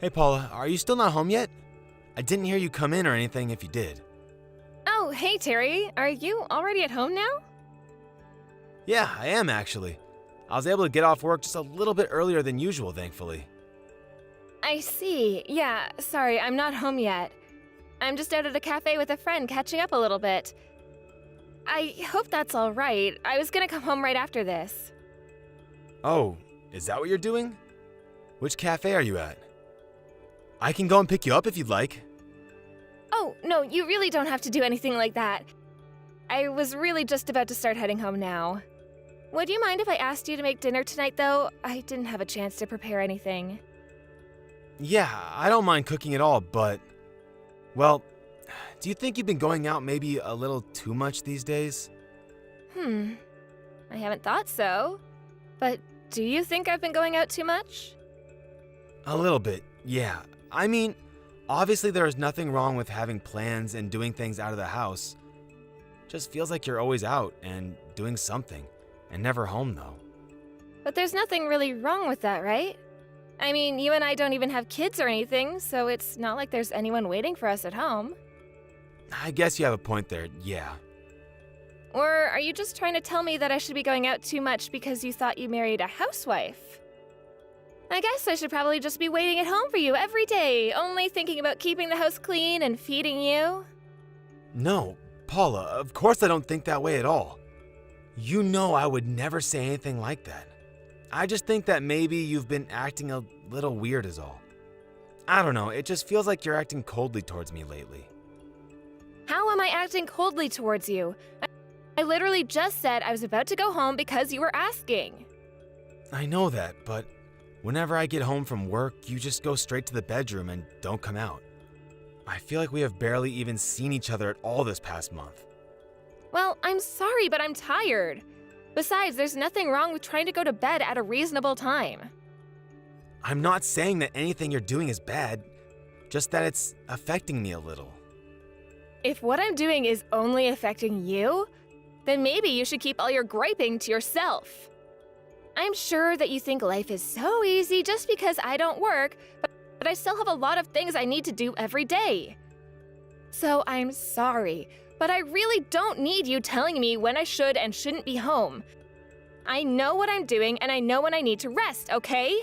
Hey Paula, are you still not home yet? I didn't hear you come in or anything if you did. Oh, hey Terry, are you already at home now? Yeah, I am actually. I was able to get off work just a little bit earlier than usual, thankfully. I see. Yeah, sorry, I'm not home yet. I'm just out at a cafe with a friend catching up a little bit. I hope that's all right. I was gonna come home right after this. Oh, is that what you're doing? Which cafe are you at? I can go and pick you up if you'd like. Oh, no, you really don't have to do anything like that. I was really just about to start heading home now. Would you mind if I asked you to make dinner tonight, though? I didn't have a chance to prepare anything. Yeah, I don't mind cooking at all, but... Well, do you think you've been going out maybe a little too much these days? I haven't thought so. But do you think I've been going out too much? A little bit, yeah. I mean, obviously there is nothing wrong with having plans and doing things out of the house. Just feels like you're always out and doing something, and never home though. But there's nothing really wrong with that, right? I mean, you and I don't even have kids or anything, so it's not like there's anyone waiting for us at home. I guess you have a point there, yeah. Or are you just trying to tell me that I should be going out too much because you thought you married a housewife? I guess I should probably just be waiting at home for you every day, only thinking about keeping the house clean and feeding you. No, Paula, of course I don't think that way at all. You know I would never say anything like that. I just think that maybe you've been acting a little weird is all. I don't know, it just feels like you're acting coldly towards me lately. How am I acting coldly towards you? I literally just said I was about to go home because you were asking. I know that, but whenever I get home from work, you just go straight to the bedroom and don't come out. I feel like we have barely even seen each other at all this past month. Well, I'm sorry, but I'm tired. Besides, there's nothing wrong with trying to go to bed at a reasonable time. I'm not saying that anything you're doing is bad, just that it's affecting me a little. If what I'm doing is only affecting you, then maybe you should keep all your griping to yourself. I'm sure that you think life is so easy just because I don't work, but I still have a lot of things I need to do every day. So I'm sorry, but I really don't need you telling me when I should and shouldn't be home. I know what I'm doing and I know when I need to rest, okay?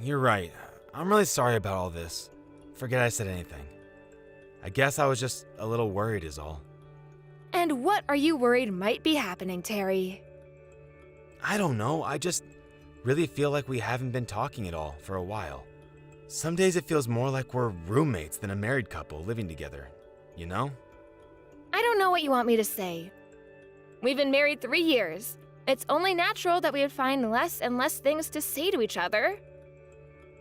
You're right. I'm really sorry about all this. Forget I said anything. I guess I was just a little worried is all. And what are you worried might be happening, Terry? I don't know, I just really feel like we haven't been talking at all for a while. Some days it feels more like we're roommates than a married couple living together, you know? I don't know what you want me to say. We've been married 3 years. It's only natural that we would find less and less things to say to each other.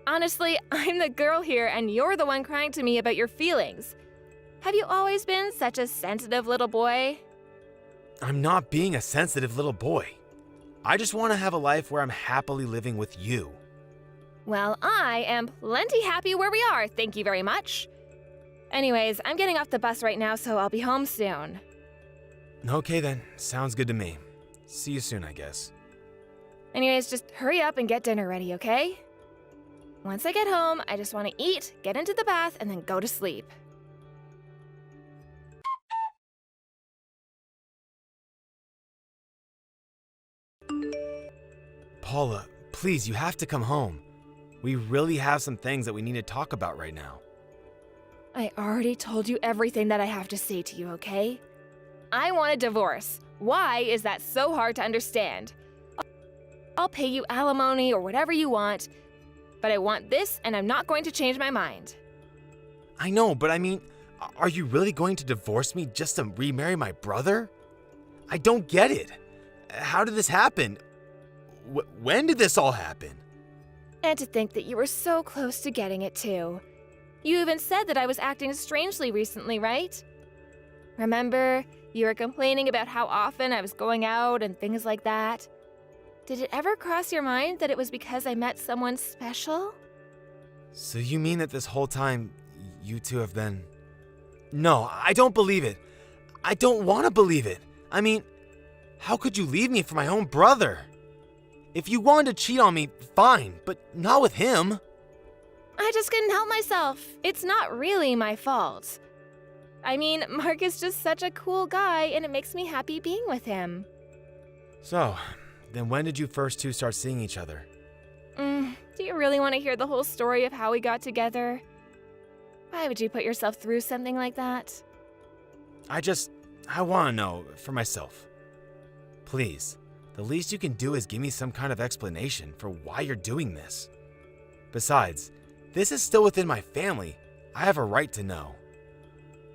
Honestly, I'm the girl here and you're the one crying to me about your feelings. Have you always been such a sensitive little boy? I'm not being a sensitive little boy. I just want to have a life where I'm happily living with you. Well, I am plenty happy where we are, thank you very much. Anyways, I'm getting off the bus right now, so I'll be home soon. Okay then, sounds good to me. See you soon, I guess. Anyways, just hurry up and get dinner ready, okay? Once I get home, I just want to eat, get into the bath, and then go to sleep. Paula, please, you have to come home. We really have some things that we need to talk about right now. I already told you everything that I have to say to you, okay? I want a divorce. Why is that so hard to understand? I'll pay you alimony or whatever you want, but I want this and I'm not going to change my mind. I know, but I mean, are you really going to divorce me just to remarry my brother? I don't get it. How did this happen? When did this all happen? And to think that you were so close to getting it too. You even said that I was acting strangely recently, right? Remember, you were complaining about how often I was going out and things like that. Did it ever cross your mind that it was because I met someone special? So you mean that this whole time, you two have been... No, I don't believe it. I don't want to believe it. I mean, how could you leave me for my own brother? If you wanted to cheat on me, fine, but not with him. I just couldn't help myself. It's not really my fault. I mean, Mark is just such a cool guy, and it makes me happy being with him. So, then when did you first two start seeing each other? Do you really want to hear the whole story of how we got together? Why would you put yourself through something like that? I want to know for myself. Please, the least you can do is give me some kind of explanation for why you're doing this. Besides, this is still within my family. I have a right to know.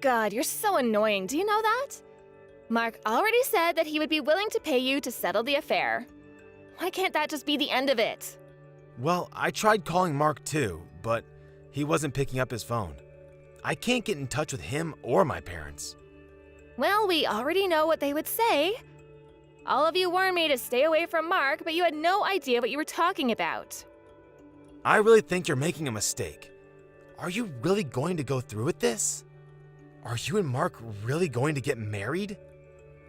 God, you're so annoying. Do you know that? Mark already said that he would be willing to pay you to settle the affair. Why can't that just be the end of it? Well, I tried calling Mark too, but he wasn't picking up his phone. I can't get in touch with him or my parents. Well, we already know what they would say. All of you warned me to stay away from Mark, but you had no idea what you were talking about. I really think you're making a mistake. Are you really going to go through with this? Are you and Mark really going to get married?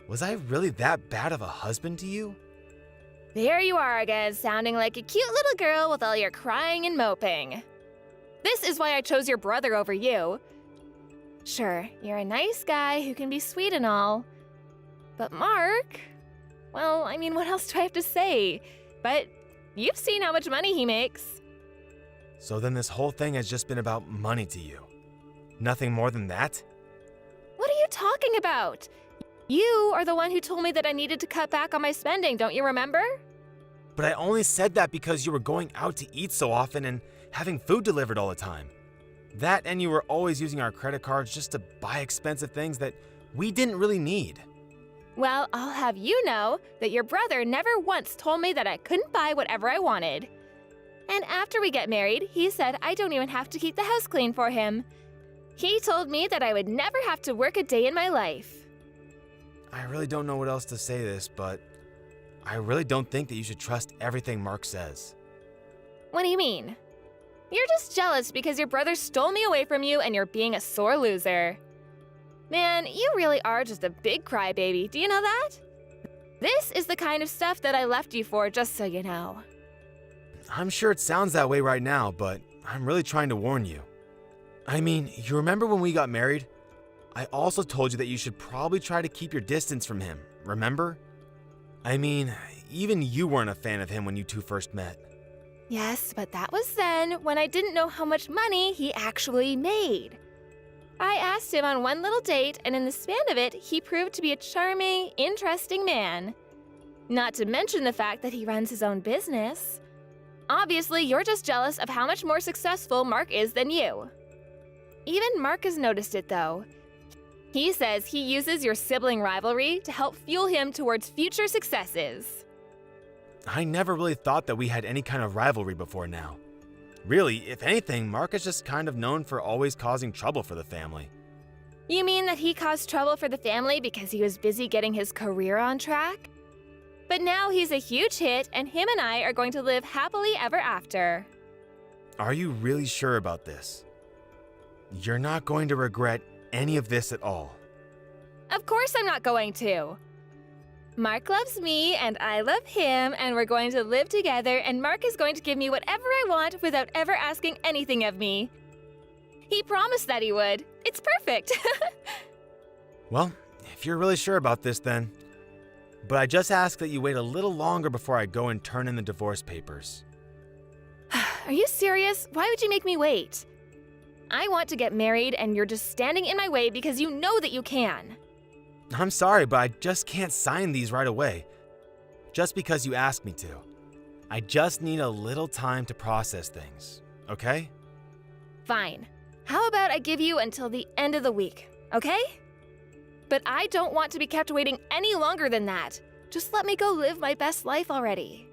Was I really that bad of a husband to you? There you are again, sounding like a cute little girl with all your crying and moping. This is why I chose your brother over you. Sure, you're a nice guy who can be sweet and all. But Mark, well, I mean, what else do I have to say? But you've seen how much money he makes. So then this whole thing has just been about money to you? Nothing more than that? What are you talking about? You are the one who told me that I needed to cut back on my spending, don't you remember? But I only said that because you were going out to eat so often and having food delivered all the time. That and you were always using our credit cards just to buy expensive things that we didn't really need. Well, I'll have you know that your brother never once told me that I couldn't buy whatever I wanted. And after we get married, he said I don't even have to keep the house clean for him. He told me that I would never have to work a day in my life. I really don't know what else to say this, but I really don't think that you should trust everything Mark says. What do you mean? You're just jealous because your brother stole me away from you and you're being a sore loser. Man, you really are just a big crybaby, do you know that? This is the kind of stuff that I left you for, just so you know. I'm sure it sounds that way right now, but I'm really trying to warn you. I mean, you remember when we got married? I also told you that you should probably try to keep your distance from him, remember? I mean, even you weren't a fan of him when you two first met. Yes, but that was then, when I didn't know how much money he actually made. I asked him on one little date, and in the span of it, he proved to be a charming, interesting man. Not to mention the fact that he runs his own business. Obviously, you're just jealous of how much more successful Mark is than you. Even Mark has noticed it, though. He says he uses your sibling rivalry to help fuel him towards future successes. I never really thought that we had any kind of rivalry before now. Really, if anything, Mark is just kind of known for always causing trouble for the family. You mean that he caused trouble for the family because he was busy getting his career on track? But now he's a huge hit, and him and I are going to live happily ever after. Are you really sure about this? You're not going to regret any of this at all? Of course I'm not going to. Mark loves me, and I love him, and we're going to live together, and Mark is going to give me whatever I want without ever asking anything of me. He promised that he would. It's perfect. Well, if you're really sure about this then. But I just ask that you wait a little longer before I go and turn in the divorce papers. Are you serious? Why would you make me wait? I want to get married, and you're just standing in my way because you know that you can. I'm sorry, but I just can't sign these right away. Just because you asked me to. I just need a little time to process things, okay? Fine. How about I give you until the end of the week, okay? But I don't want to be kept waiting any longer than that. Just let me go live my best life already.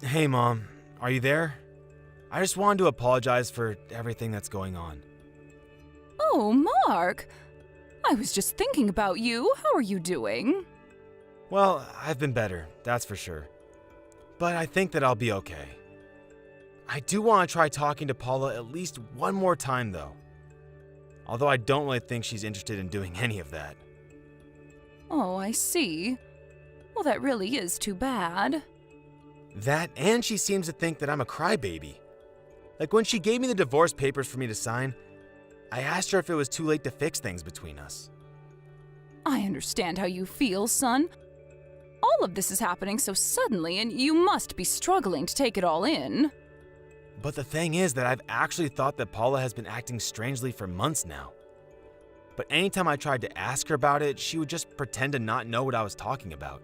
Hey, Mom. Are you there? I just wanted to apologize for everything that's going on. Oh, Mark. I was just thinking about you. How are you doing? Well, I've been better, that's for sure. But I think that I'll be okay. I do want to try talking to Paula at least one more time, though. Although I don't really think she's interested in doing any of that. Oh, I see. Well, that really is too bad. That, and she seems to think that I'm a crybaby. Like when she gave me the divorce papers for me to sign, I asked her if it was too late to fix things between us. I understand how you feel, son. All of this is happening so suddenly, and you must be struggling to take it all in. But the thing is that I've actually thought that Paula has been acting strangely for months now. But anytime I tried to ask her about it, she would just pretend to not know what I was talking about.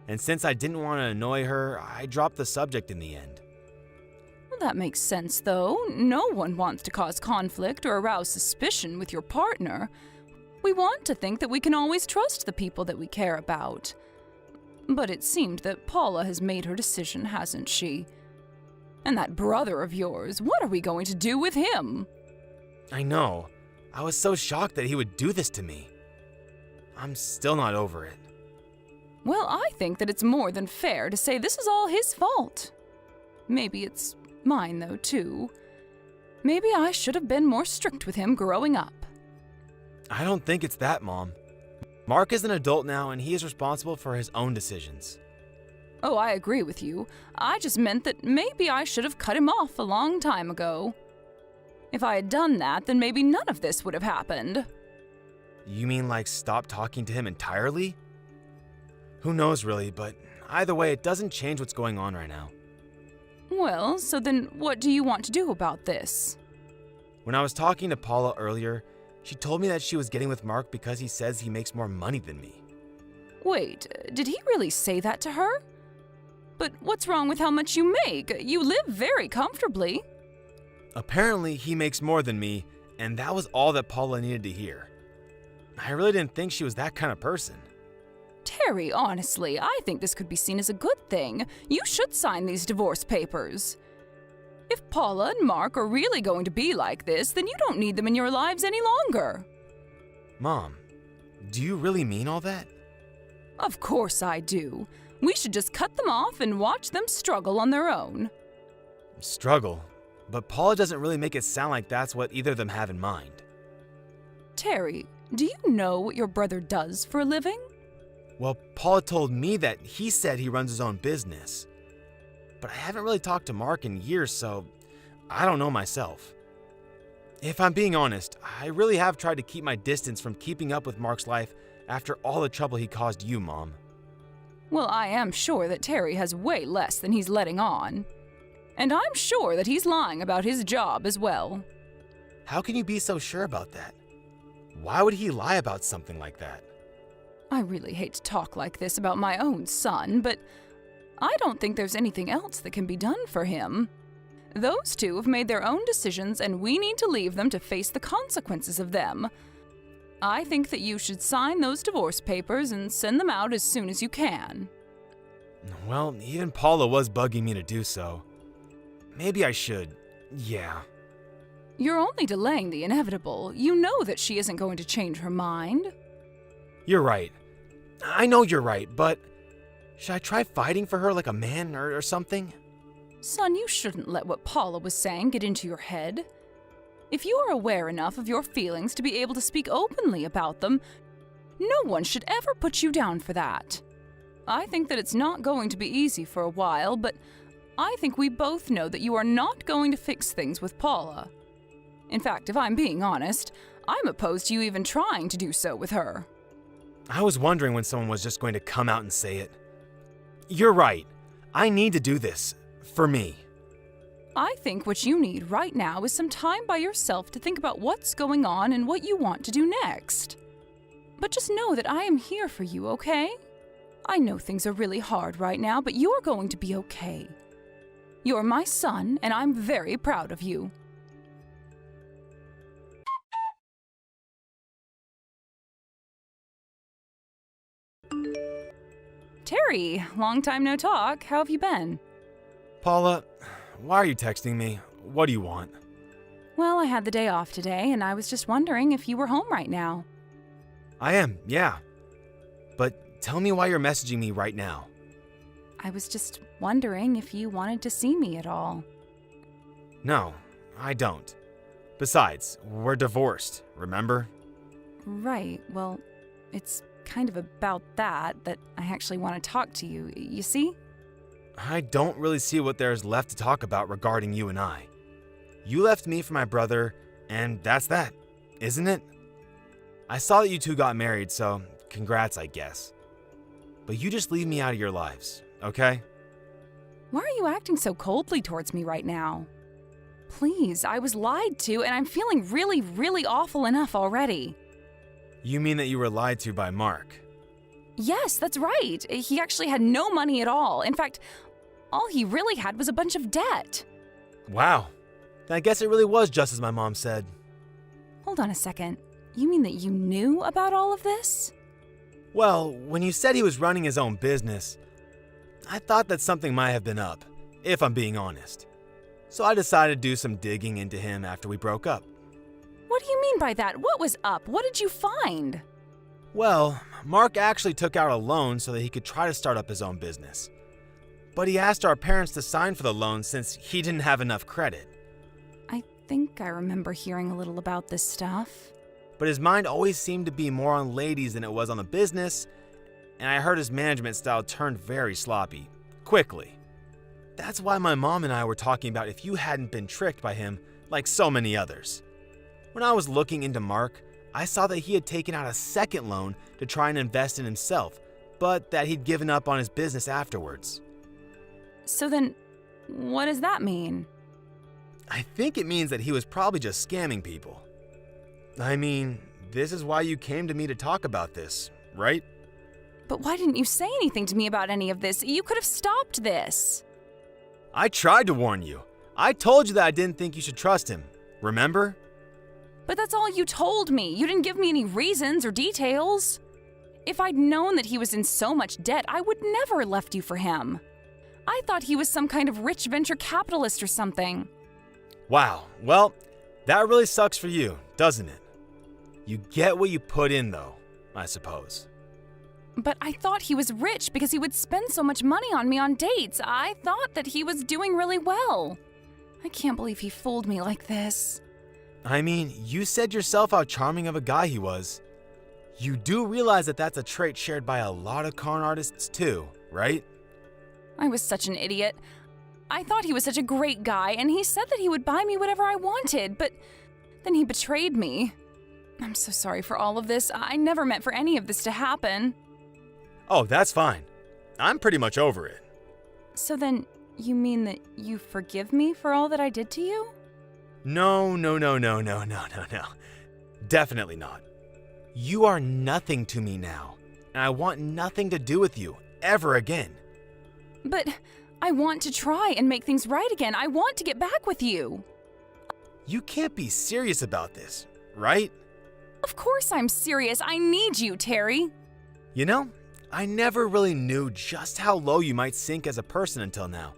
And since I didn't want to annoy her, I dropped the subject in the end. Well, that makes sense, though. No one wants to cause conflict or arouse suspicion with your partner. We want to think that we can always trust the people that we care about. But it seemed that Paula has made her decision, hasn't she? And that brother of yours, what are we going to do with him? I know. I was so shocked that he would do this to me. I'm still not over it. Well, I think that it's more than fair to say this is all his fault. Maybe it's mine, though, too. Maybe I should have been more strict with him growing up. I don't think it's that, Mom. Mark is an adult now, and he is responsible for his own decisions. Oh, I agree with you. I just meant that maybe I should have cut him off a long time ago. If I had done that, then maybe none of this would have happened. You mean like stop talking to him entirely? Who knows really, but either way, it doesn't change what's going on right now. Well, so then what do you want to do about this? When I was talking to Paula earlier, she told me that she was getting with Mark because he says he makes more money than me. Wait, did he really say that to her? But what's wrong with how much you make? You live very comfortably. Apparently, he makes more than me, and that was all that Paula needed to hear. I really didn't think she was that kind of person. Terry, honestly, I think this could be seen as a good thing. You should sign these divorce papers. If Paula and Mark are really going to be like this, then you don't need them in your lives any longer. Mom, do you really mean all that? Of course I do. We should just cut them off and watch them struggle on their own. Struggle? But Paula doesn't really make it sound like that's what either of them have in mind. Terry, do you know what your brother does for a living? Well, Paula told me that he said he runs his own business. But I haven't really talked to Mark in years, so I don't know myself. If I'm being honest, I really have tried to keep my distance from keeping up with Mark's life after all the trouble he caused you, Mom. Well, I am sure that Terry has way less than he's letting on. And I'm sure that he's lying about his job as well. How can you be so sure about that? Why would he lie about something like that? I really hate to talk like this about my own son, but I don't think there's anything else that can be done for him. Those two have made their own decisions, and we need to leave them to face the consequences of them. I think that you should sign those divorce papers and send them out as soon as you can. Well, even Paula was bugging me to do so. Maybe I should. Yeah. You're only delaying the inevitable. You know that she isn't going to change her mind. You're right. I know you're right, but should I try fighting for her like a man or something? Son, you shouldn't let what Paula was saying get into your head. If you are aware enough of your feelings to be able to speak openly about them, no one should ever put you down for that. I think that it's not going to be easy for a while, but I think we both know that you are not going to fix things with Paula. In fact, if I'm being honest, I'm opposed to you even trying to do so with her. I was wondering when someone was just going to come out and say it. You're right. I need to do this. For me. I think what you need right now is some time by yourself to think about what's going on and what you want to do next. But just know that I am here for you, okay? I know things are really hard right now, but you're going to be okay. You're my son, and I'm very proud of you. Terry, long time no talk. How have you been? Paula, why are you texting me? What do you want? Well, I had the day off today, and I was just wondering if you were home right now. I am, yeah. But tell me why you're messaging me right now. I was just wondering if you wanted to see me at all. No, I don't. Besides, we're divorced, remember? Right, well, it's kind of about that I actually want to talk to you, you see? I don't really see what there's left to talk about regarding you and I. You left me for my brother, and that's that, isn't it? I saw that you two got married, so congrats, I guess. But you just leave me out of your lives, okay? Why are you acting so coldly towards me right now? Please, I was lied to, and I'm feeling really, really awful enough already. You mean that you were lied to by Mark? Yes, that's right. He actually had no money at all. In fact, all he really had was a bunch of debt. Wow. I guess it really was just as my mom said. Hold on a second. You mean that you knew about all of this? Well, when you said he was running his own business, I thought that something might have been up, if I'm being honest. So I decided to do some digging into him after we broke up. What do you mean by that? What was up? What did you find? Well, Mark actually took out a loan so that he could try to start up his own business. But he asked our parents to sign for the loan since he didn't have enough credit. I think I remember hearing a little about this stuff. But his mind always seemed to be more on ladies than it was on the business, and I heard his management style turned very sloppy, quickly. That's why my mom and I were talking about if you hadn't been tricked by him like so many others. When I was looking into Mark, I saw that he had taken out a second loan to try and invest in himself, but that he'd given up on his business afterwards. So then, what does that mean? I think it means that he was probably just scamming people. I mean, this is why you came to me to talk about this, right? But why didn't you say anything to me about any of this? You could have stopped this. I tried to warn you. I told you that I didn't think you should trust him, remember? But that's all you told me. You didn't give me any reasons or details. If I'd known that he was in so much debt, I would never have left you for him. I thought he was some kind of rich venture capitalist or something. Wow, well, that really sucks for you, doesn't it? You get what you put in, though, I suppose. But I thought he was rich because he would spend so much money on me on dates. I thought that he was doing really well. I can't believe he fooled me like this. I mean, you said yourself how charming of a guy he was. You do realize that that's a trait shared by a lot of con artists too, right? I was such an idiot. I thought he was such a great guy, and he said that he would buy me whatever I wanted, but then he betrayed me. I'm so sorry for all of this. I never meant for any of this to happen. Oh, that's fine. I'm pretty much over it. So then, you mean that you forgive me for all that I did to you? No. Definitely not. You are nothing to me now, and I want nothing to do with you ever again. But I want to try and make things right again. I want to get back with you. You can't be serious about this, right? Of course I'm serious. I need you, Terry. You know, I never really knew just how low you might sink as a person until now.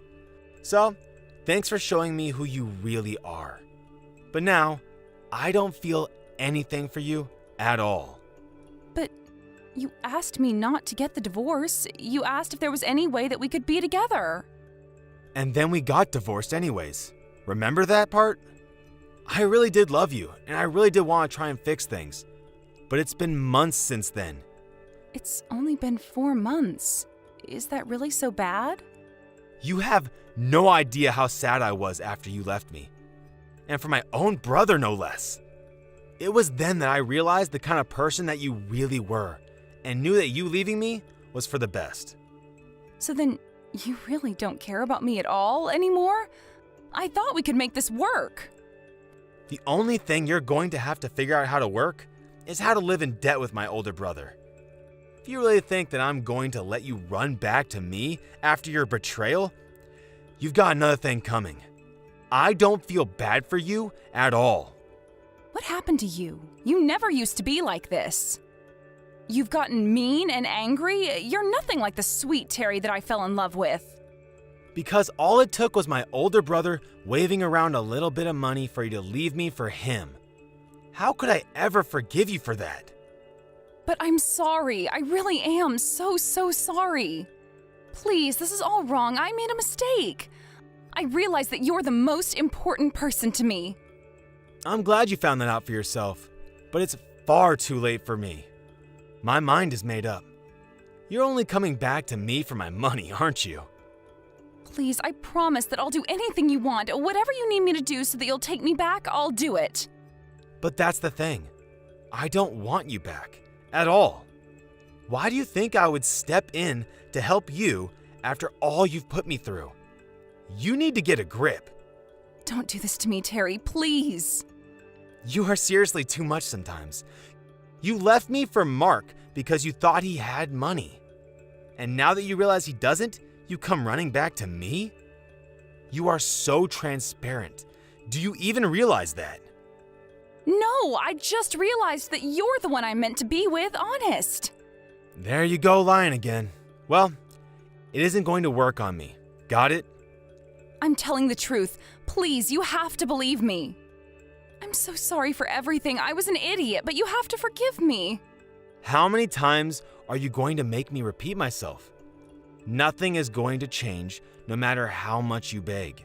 So, thanks for showing me who you really are. But now, I don't feel anything for you at all. But you asked me not to get the divorce. You asked if there was any way that we could be together. And then we got divorced anyways. Remember that part? I really did love you, and I really did want to try and fix things. But it's been months since then. It's only been 4 months. Is that really so bad? You have no idea how sad I was after you left me. And for my own brother, no less. It was then that I realized the kind of person that you really were, and knew that you leaving me was for the best. So then, you really don't care about me at all anymore? I thought we could make this work. The only thing you're going to have to figure out how to work is how to live in debt with my older brother. If you really think that I'm going to let you run back to me after your betrayal, you've got another thing coming. I don't feel bad for you at all. What happened to you? You never used to be like this. You've gotten mean and angry. You're nothing like the sweet Terry that I fell in love with. Because all it took was my older brother waving around a little bit of money for you to leave me for him. How could I ever forgive you for that? But I'm sorry. I really am so sorry. Please, this is all wrong. I made a mistake. I realize that you're the most important person to me. I'm glad you found that out for yourself, but it's far too late for me. My mind is made up. You're only coming back to me for my money, aren't you? Please, I promise that I'll do anything you want. Whatever you need me to do so that you'll take me back, I'll do it. But that's the thing. I don't want you back. At all. Why do you think I would step in to help you after all you've put me through? You need to get a grip. Don't do this to me, Terry, please. You are seriously too much sometimes. You left me for Mark because you thought he had money. And now that you realize he doesn't, you come running back to me? You are so transparent. Do you even realize that? No, I just realized that you're the one I'm meant to be with, honest. There you go, lying again. Well, it isn't going to work on me. Got it? I'm telling the truth. Please, you have to believe me. I'm so sorry for everything. I was an idiot, but you have to forgive me. How many times are you going to make me repeat myself? Nothing is going to change no matter how much you beg.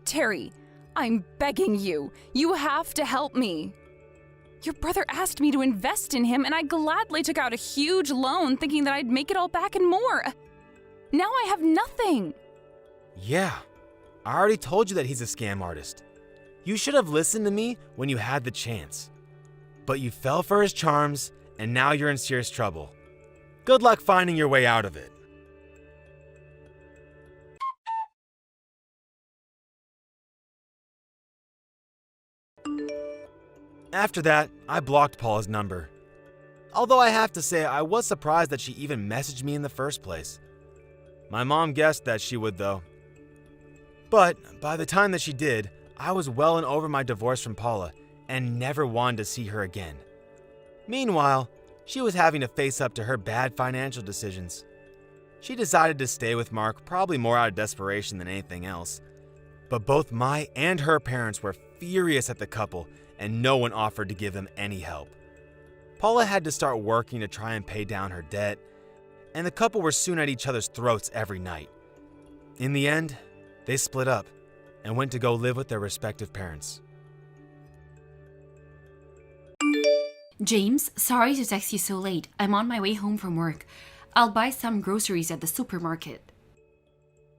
Terry, I'm begging you. You have to help me. Your brother asked me to invest in him, and I gladly took out a huge loan thinking that I'd make it all back and more. Now I have nothing. Yeah, I already told you that he's a scam artist. You should have listened to me when you had the chance. But you fell for his charms, and now you're in serious trouble. Good luck finding your way out of it. After that, I blocked Paula's number. Although I have to say, I was surprised that she even messaged me in the first place. My mom guessed that she would, though. But by the time that she did, I was well and over my divorce from Paula and never wanted to see her again. Meanwhile, she was having to face up to her bad financial decisions. She decided to stay with Mark, probably more out of desperation than anything else. But both my and her parents were furious at the couple, and no one offered to give them any help. Paula had to start working to try and pay down her debt, and the couple were soon at each other's throats every night. In the end, they split up and went to go live with their respective parents. James, sorry to text you so late. I'm on my way home from work. I'll buy some groceries at the supermarket.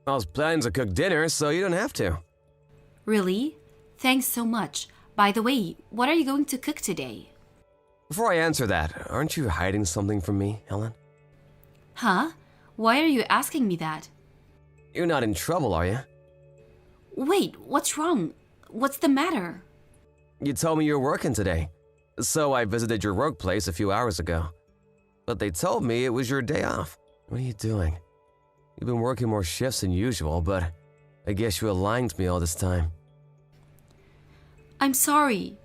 I was planning to cook dinner, so you don't have to. Really? Thanks so much. By the way, what are you going to cook today? Before I answer that, aren't you hiding something from me, Helen? Huh? Why are you asking me that? You're not in trouble, are you? Wait, what's wrong? What's the matter? You told me you were working today, so I visited your workplace a few hours ago. But they told me it was your day off. What are you doing? You've been working more shifts than usual, but I guess you were lying to me all this time. I'm sorry.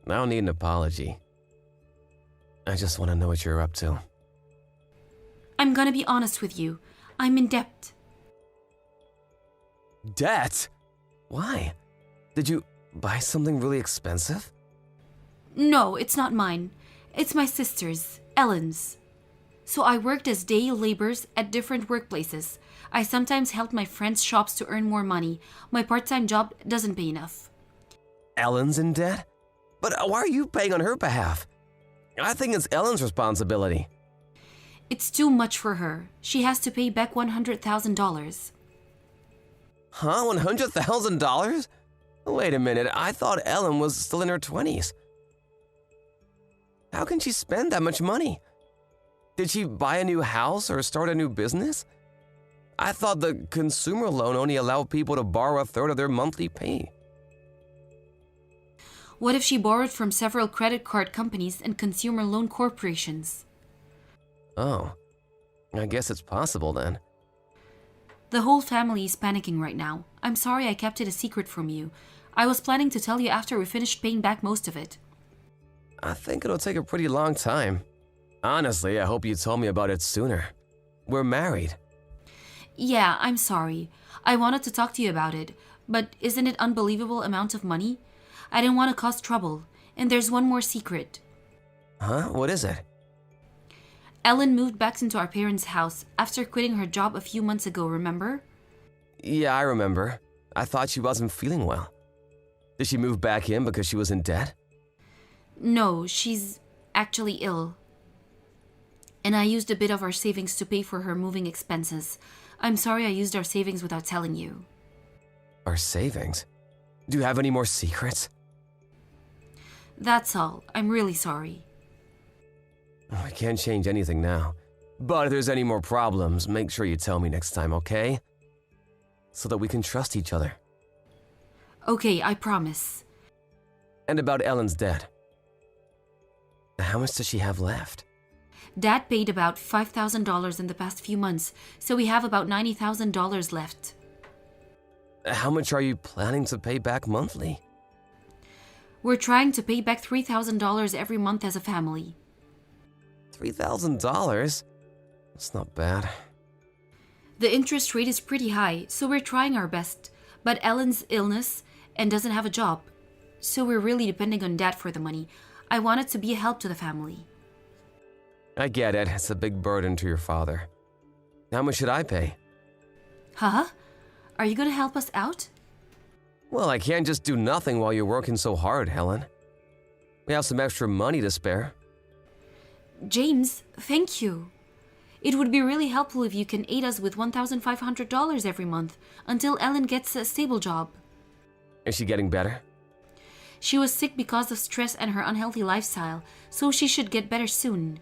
I don't need an apology. I just want to know what you're up to. I'm gonna be honest with you. I'm in debt. Debt? Why? Did you buy something really expensive? No, it's not mine. It's my sister's, Ellen's. So I worked as day laborers at different workplaces. I sometimes helped my friends' shops to earn more money. My part-time job doesn't pay enough. Ellen's in debt? But why are you paying on her behalf? I think it's Ellen's responsibility. It's too much for her. She has to pay back $100,000. Huh? $100,000? Wait a minute, I thought Ellen was still in her 20s. How can she spend that much money? Did she buy a new house or start a new business? I thought the consumer loan only allowed people to borrow a third of their monthly pay. What if she borrowed from several credit card companies and consumer loan corporations? Oh, I guess it's possible then. The whole family is panicking right now. I'm sorry I kept it a secret from you. I was planning to tell you after we finished paying back most of it. I think it'll take a pretty long time. Honestly, I hope you told me about it sooner. We're married. Yeah, I'm sorry. I wanted to talk to you about it, but isn't it unbelievable amount of money? I didn't want to cause trouble. And there's one more secret. Huh? What is it? Ellen moved back into our parents' house after quitting her job a few months ago, remember? Yeah, I remember. I thought she wasn't feeling well. Did she move back in because she was in debt? No, she's actually ill. And I used a bit of our savings to pay for her moving expenses. I'm sorry I used our savings without telling you. Our savings? Do you have any more secrets? That's all. I'm really sorry. I can't change anything now. But if there's any more problems, make sure you tell me next time, okay? So that we can trust each other. Okay, I promise. And about Ellen's debt. How much does she have left? Dad paid about $5,000 in the past few months, so we have about $90,000 left. How much are you planning to pay back monthly? We're trying to pay back $3,000 every month as a family. $3,000? That's not bad. The interest rate is pretty high, so we're trying our best. But Ellen's illness and doesn't have a job, so we're really depending on Dad for the money. I want it to be a help to the family. I get it. It's a big burden to your father. How much should I pay? Huh? Are you gonna help us out? Well, I can't just do nothing while you're working so hard, Helen. We have some extra money to spare. James, thank you. It would be really helpful if you can aid us with $1,500 every month until Ellen gets a stable job. Is she getting better? She was sick because of stress and her unhealthy lifestyle, so she should get better soon.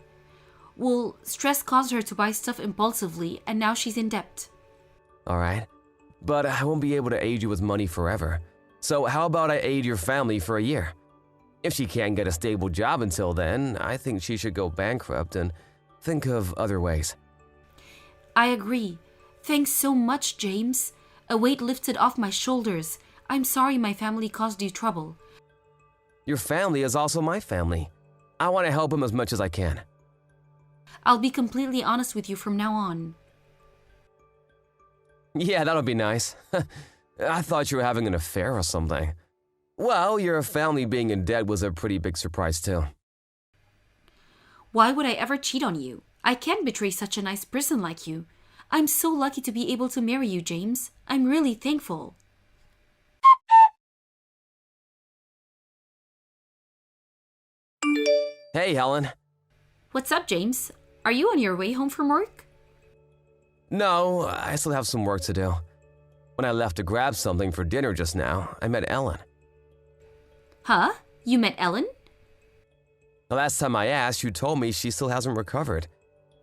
Well, stress caused her to buy stuff impulsively, and now she's in debt. Alright. But I won't be able to aid you with money forever. So how about I aid your family for a year? If she can't get a stable job until then, I think she should go bankrupt and think of other ways. I agree. Thanks so much, James. A weight lifted off my shoulders. I'm sorry my family caused you trouble. Your family is also my family. I want to help them as much as I can. I'll be completely honest with you from now on. Yeah, that'll be nice. I thought you were having an affair or something. Well, your family being in debt was a pretty big surprise too. Why would I ever cheat on you? I can't betray such a nice person like you. I'm so lucky to be able to marry you, James. I'm really thankful. Hey, Helen. What's up, James? Are you on your way home from work? No, I still have some work to do. When I left to grab something for dinner just now, I met Ellen. Huh? You met Ellen? The last time I asked, you told me she still hasn't recovered.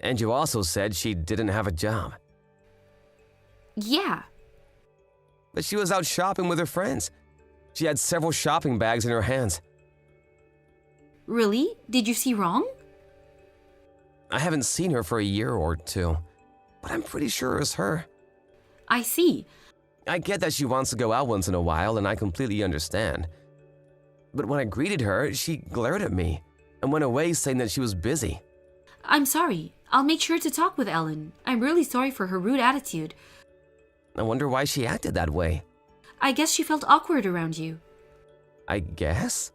And you also said she didn't have a job. Yeah. But she was out shopping with her friends. She had several shopping bags in her hands. Really? Did you see wrong? I haven't seen her for a year or two, but I'm pretty sure it was her. I see. I get that she wants to go out once in a while, and I completely understand. But when I greeted her, she glared at me and went away saying that she was busy. I'm sorry. I'll make sure to talk with Ellen. I'm really sorry for her rude attitude. I wonder why she acted that way. I guess she felt awkward around you. I guess?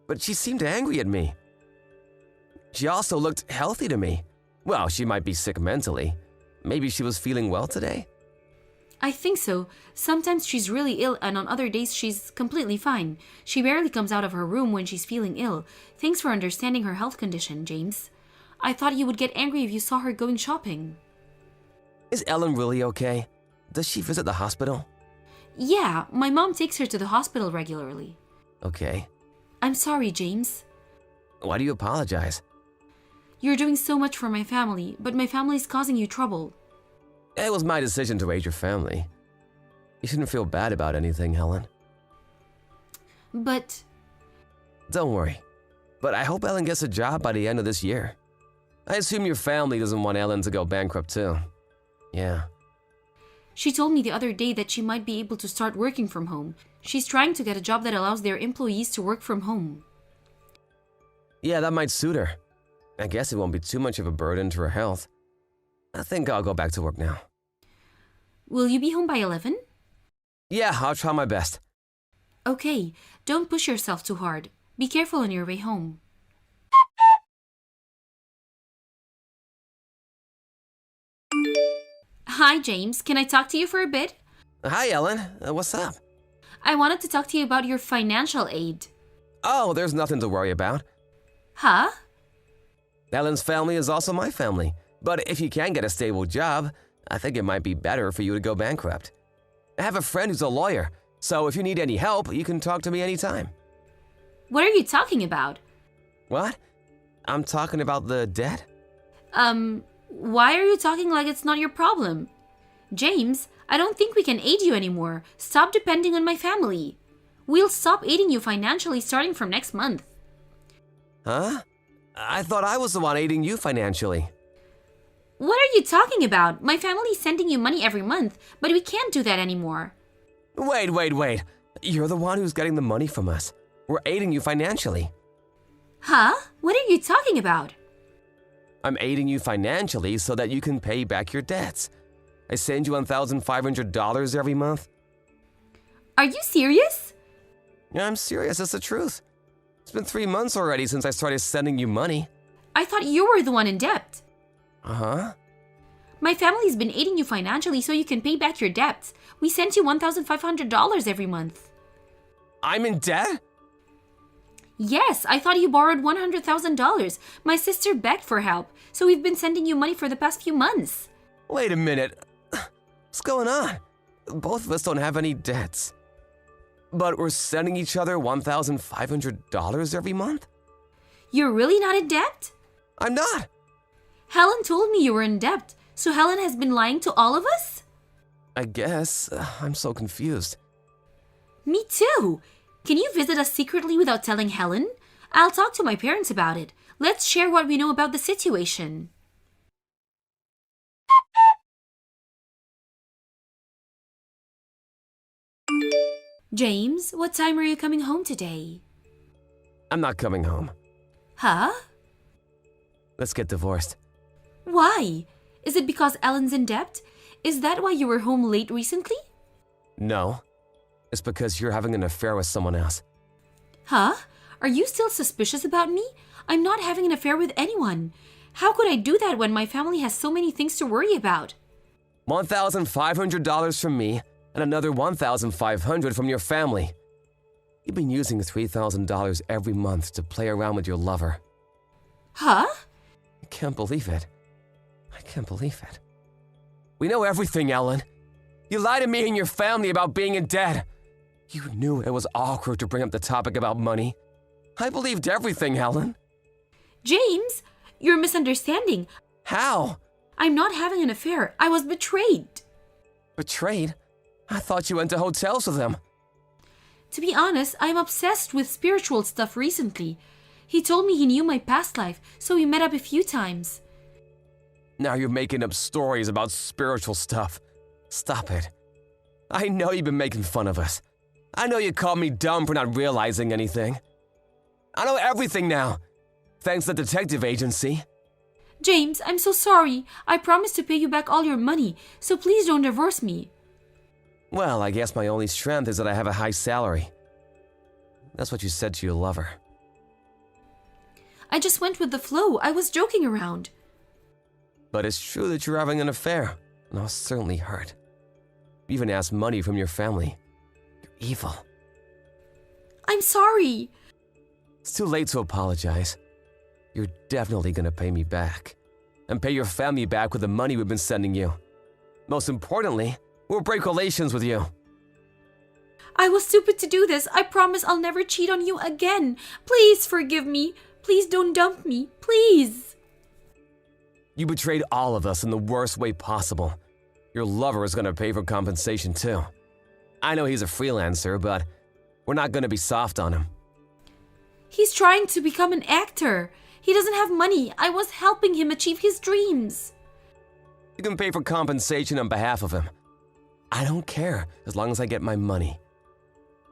But she seemed angry at me. She also looked healthy to me. Well, she might be sick mentally. Maybe she was feeling well today? I think so. Sometimes she's really ill and on other days she's completely fine. She barely comes out of her room when she's feeling ill. Thanks for understanding her health condition, James. I thought you would get angry if you saw her going shopping. Is Ellen really okay? Does she visit the hospital? Yeah, my mom takes her to the hospital regularly. Okay. I'm sorry, James. Why do you apologize? You're doing so much for my family, but my family's causing you trouble. It was my decision to aid your family. You shouldn't feel bad about anything, Helen. But... Don't worry. But I hope Ellen gets a job by the end of this year. I assume your family doesn't want Ellen to go bankrupt too. Yeah. She told me the other day that she might be able to start working from home. She's trying to get a job that allows their employees to work from home. Yeah, that might suit her. I guess it won't be too much of a burden to her health. I think I'll go back to work now. Will you be home by 11? Yeah, I'll try my best. Okay, don't push yourself too hard. Be careful on your way home. Hi, James. Can I talk to you for a bit? Hi, Ellen. What's up? I wanted to talk to you about your financial aid. Oh, there's nothing to worry about. Huh? Ellen's family is also my family, but if you can get a stable job, I think it might be better for you to go bankrupt. I have a friend who's a lawyer, so if you need any help, you can talk to me anytime. What are you talking about? What? I'm talking about the debt? Why are you talking like it's not your problem? James, I don't think we can aid you anymore. Stop depending on my family. We'll stop aiding you financially starting from next month. Huh? I thought I was the one aiding you financially. What are you talking about? My family's sending you money every month, but we can't do that anymore. Wait. You're the one who's getting the money from us. We're aiding you financially. Huh? What are you talking about? I'm aiding you financially so that you can pay back your debts. I send you $1,500 every month. Are you serious? Yeah, I'm serious, it's the truth. It's been 3 months already since I started sending you money. I thought you were the one in debt. Uh-huh. My family's been aiding you financially so you can pay back your debts. We sent you $1,500 every month. I'm in debt? Yes, I thought you borrowed $100,000. My sister begged for help, so we've been sending you money for the past few months. Wait a minute. What's going on? Both of us don't have any debts. But we're sending each other $1,500 every month? You're really not in debt? I'm not. Helen told me you were in debt, so Helen has been lying to all of us? I guess. I'm so confused. Me too. Can you visit us secretly without telling Helen? I'll talk to my parents about it. Let's share what we know about the situation. James, what time are you coming home today? I'm not coming home. Huh? Let's get divorced. Why? Is it because Ellen's in debt? Is that why you were home late recently? No. It's because you're having an affair with someone else. Huh? Are you still suspicious about me? I'm not having an affair with anyone. How could I do that when my family has so many things to worry about? $1,500 from me and another $1,500 from your family. You've been using $3,000 every month to play around with your lover. Huh? I can't believe it. I can't believe it. We know everything, Ellen. You lied to me and your family about being in debt. You knew it was awkward to bring up the topic about money. I believed everything, Helen. James, you're misunderstanding. How? I'm not having an affair. I was betrayed. Betrayed? I thought you went to hotels with him. To be honest, I'm obsessed with spiritual stuff recently. He told me he knew my past life, so we met up a few times. Now you're making up stories about spiritual stuff. Stop it. I know you've been making fun of us. I know you called me dumb for not realizing anything. I know everything now, thanks to the detective agency. James, I'm so sorry. I promised to pay you back all your money, so please don't divorce me. Well, I guess my only strength is that I have a high salary. That's what you said to your lover. I just went with the flow. I was joking around. But it's true that you're having an affair, and I was certainly hurt. You even asked money from your family. You're evil. I'm sorry. It's too late to apologize. You're definitely gonna pay me back. And pay your family back with the money we've been sending you. Most importantly, we'll break relations with you. I was stupid to do this. I promise I'll never cheat on you again. Please forgive me. Please don't dump me. Please. You betrayed all of us in the worst way possible. Your lover is gonna pay for compensation too. I know he's a freelancer, but we're not gonna be soft on him. He's trying to become an actor. He doesn't have money. I was helping him achieve his dreams. You can pay for compensation on behalf of him. I don't care as long as I get my money.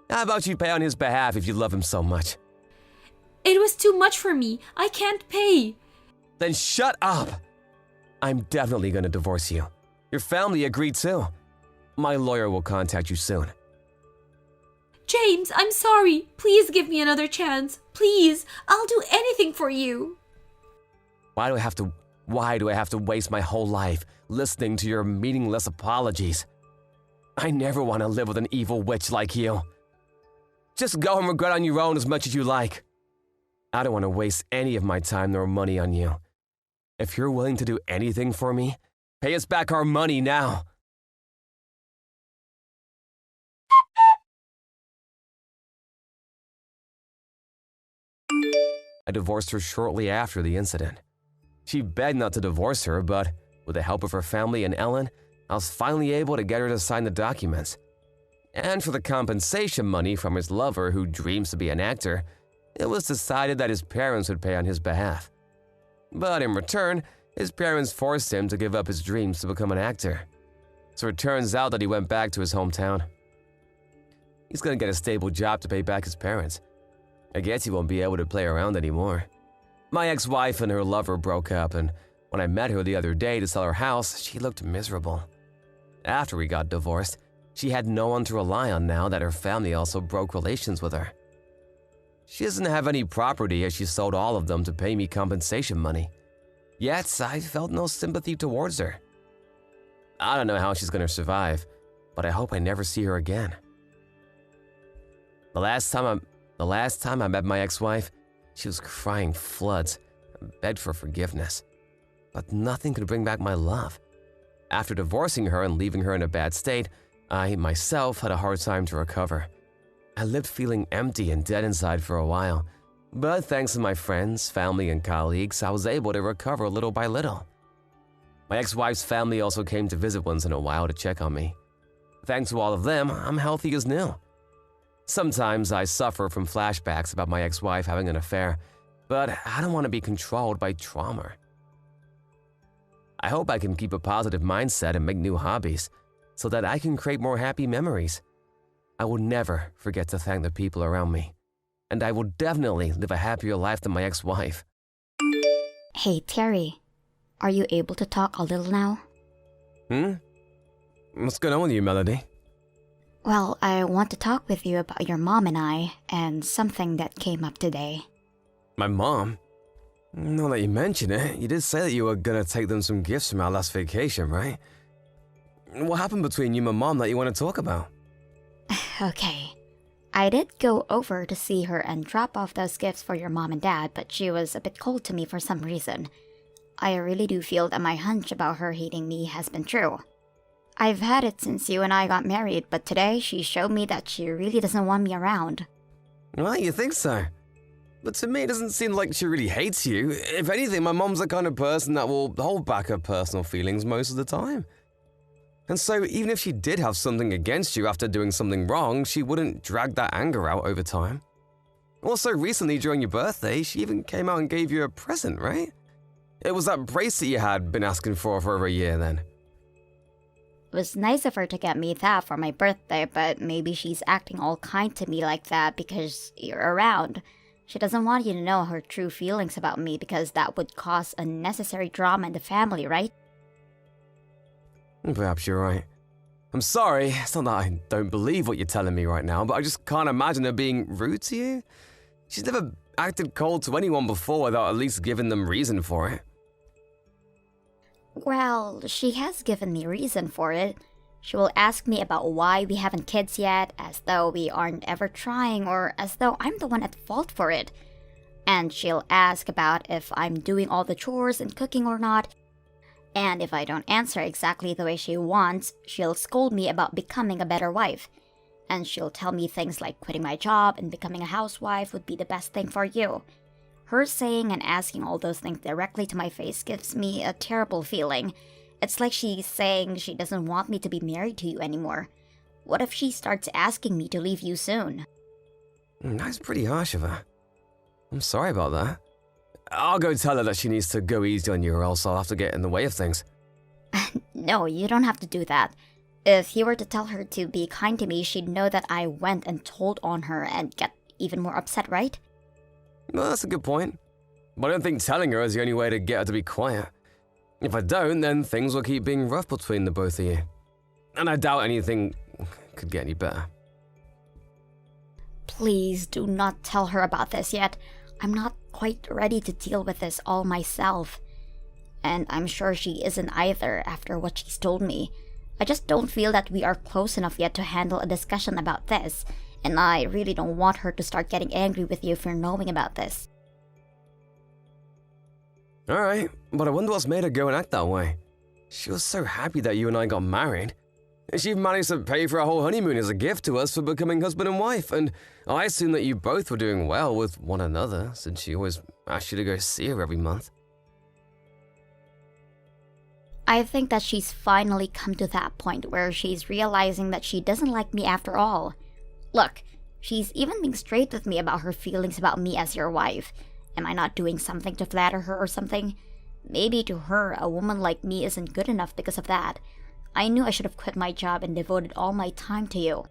How about you pay on his behalf if you love him so much? It was too much for me. I can't pay. Then shut up! I'm definitely gonna divorce you. Your family agreed too. My lawyer will contact you soon. James, I'm sorry. Please give me another chance. Please. I'll do anything for you. Why do I have to waste my whole life listening to your meaningless apologies? I never want to live with an evil witch like you. Just go and regret on your own as much as you like. I don't want to waste any of my time nor money on you, If you're willing to do anything for me, pay us back our money now. I divorced her shortly after the incident. She begged not to divorce her, but with the help of her family and Ellen, I was finally able to get her to sign the documents. And for the compensation money from his lover who dreams to be an actor, it was decided that his parents would pay on his behalf. But in return, his parents forced him to give up his dreams to become an actor. So it turns out that he went back to his hometown. He's gonna get a stable job to pay back his parents. I guess he won't be able to play around anymore. My ex-wife and her lover broke up, and when I met her the other day to sell her house, she looked miserable. After we got divorced, she had no one to rely on now that her family also broke relations with her. She doesn't have any property as she sold all of them to pay me compensation money. Yet, I felt no sympathy towards her. I don't know how she's gonna survive, but I hope I never see her again. The last time I met my ex-wife, she was crying floods and begged for forgiveness. But nothing could bring back my love. After divorcing her and leaving her in a bad state, I myself had a hard time to recover. I lived feeling empty and dead inside for a while, but thanks to my friends, family, and colleagues, I was able to recover little by little. My ex-wife's family also came to visit once in a while to check on me. Thanks to all of them, I'm healthy as new. Sometimes I suffer from flashbacks about my ex-wife having an affair, but I don't want to be controlled by trauma. I hope I can keep a positive mindset and make new hobbies so that I can create more happy memories. I will never forget to thank the people around me, and I will definitely live a happier life than my ex-wife. Hey, Terry. Are you able to talk a little now? What's going on with you, Melody? Well, I want to talk with you about your mom and I, and something that came up today. My mom? Now that you mention it, you did say that you were gonna take them some gifts from our last vacation, right? What happened between you and my mom that you want to talk about? Okay. I did go over to see her and drop off those gifts for your mom and dad, but she was a bit cold to me for some reason. I really do feel that my hunch about her hating me has been true. I've had it since you and I got married, but today she showed me that she really doesn't want me around. Well, you think so? But to me, it doesn't seem like she really hates you. If anything, my mom's the kind of person that will hold back her personal feelings most of the time. And so, even if she did have something against you after doing something wrong, she wouldn't drag that anger out over time. Also, recently during your birthday, she even came out and gave you a present, right? It was that bracelet you had been asking for over a year then. It was nice of her to get me that for my birthday, but maybe she's acting all kind to me like that because you're around. She doesn't want you to know her true feelings about me because that would cause unnecessary drama in the family, right? Perhaps you're right. I'm sorry, it's not that I don't believe what you're telling me right now, but I just can't imagine her being rude to you. She's never acted cold to anyone before without at least giving them reason for it. Well, she has given me reason for it. She will ask me about why we haven't kids yet, as though we aren't ever trying, or as though I'm the one at fault for it. And she'll ask about if I'm doing all the chores and cooking or not. And if I don't answer exactly the way she wants, she'll scold me about becoming a better wife. And she'll tell me things like quitting my job and becoming a housewife would be the best thing for you. Her saying and asking all those things directly to my face gives me a terrible feeling. It's like she's saying she doesn't want me to be married to you anymore. What if she starts asking me to leave you soon? That's pretty harsh of her. I'm sorry about that. I'll go tell her that she needs to go easy on you or else I'll have to get in the way of things. No, you don't have to do that. If you were to tell her to be kind to me, she'd know that I went and told on her and get even more upset, right? Well, that's a good point. But I don't think telling her is the only way to get her to be quiet. If I don't, then things will keep being rough between the both of you. And I doubt anything could get any better. Please do not tell her about this yet. I'm not quite ready to deal with this all myself. And I'm sure she isn't either after what she's told me. I just don't feel that we are close enough yet to handle a discussion about this. And I really don't want her to start getting angry with you for knowing about this. Alright, but I wonder what's made her go and act that way. She was so happy that you and I got married. She even managed to pay for our whole honeymoon as a gift to us for becoming husband and wife, and I assumed that you both were doing well with one another, since she always asked you to go see her every month. I think that she's finally come to that point where she's realizing that she doesn't like me after all. Look, she's even being straight with me about her feelings about me as your wife. Am I not doing something to flatter her or something? Maybe to her, a woman like me isn't good enough because of that. I knew I should have quit my job and devoted all my time to you.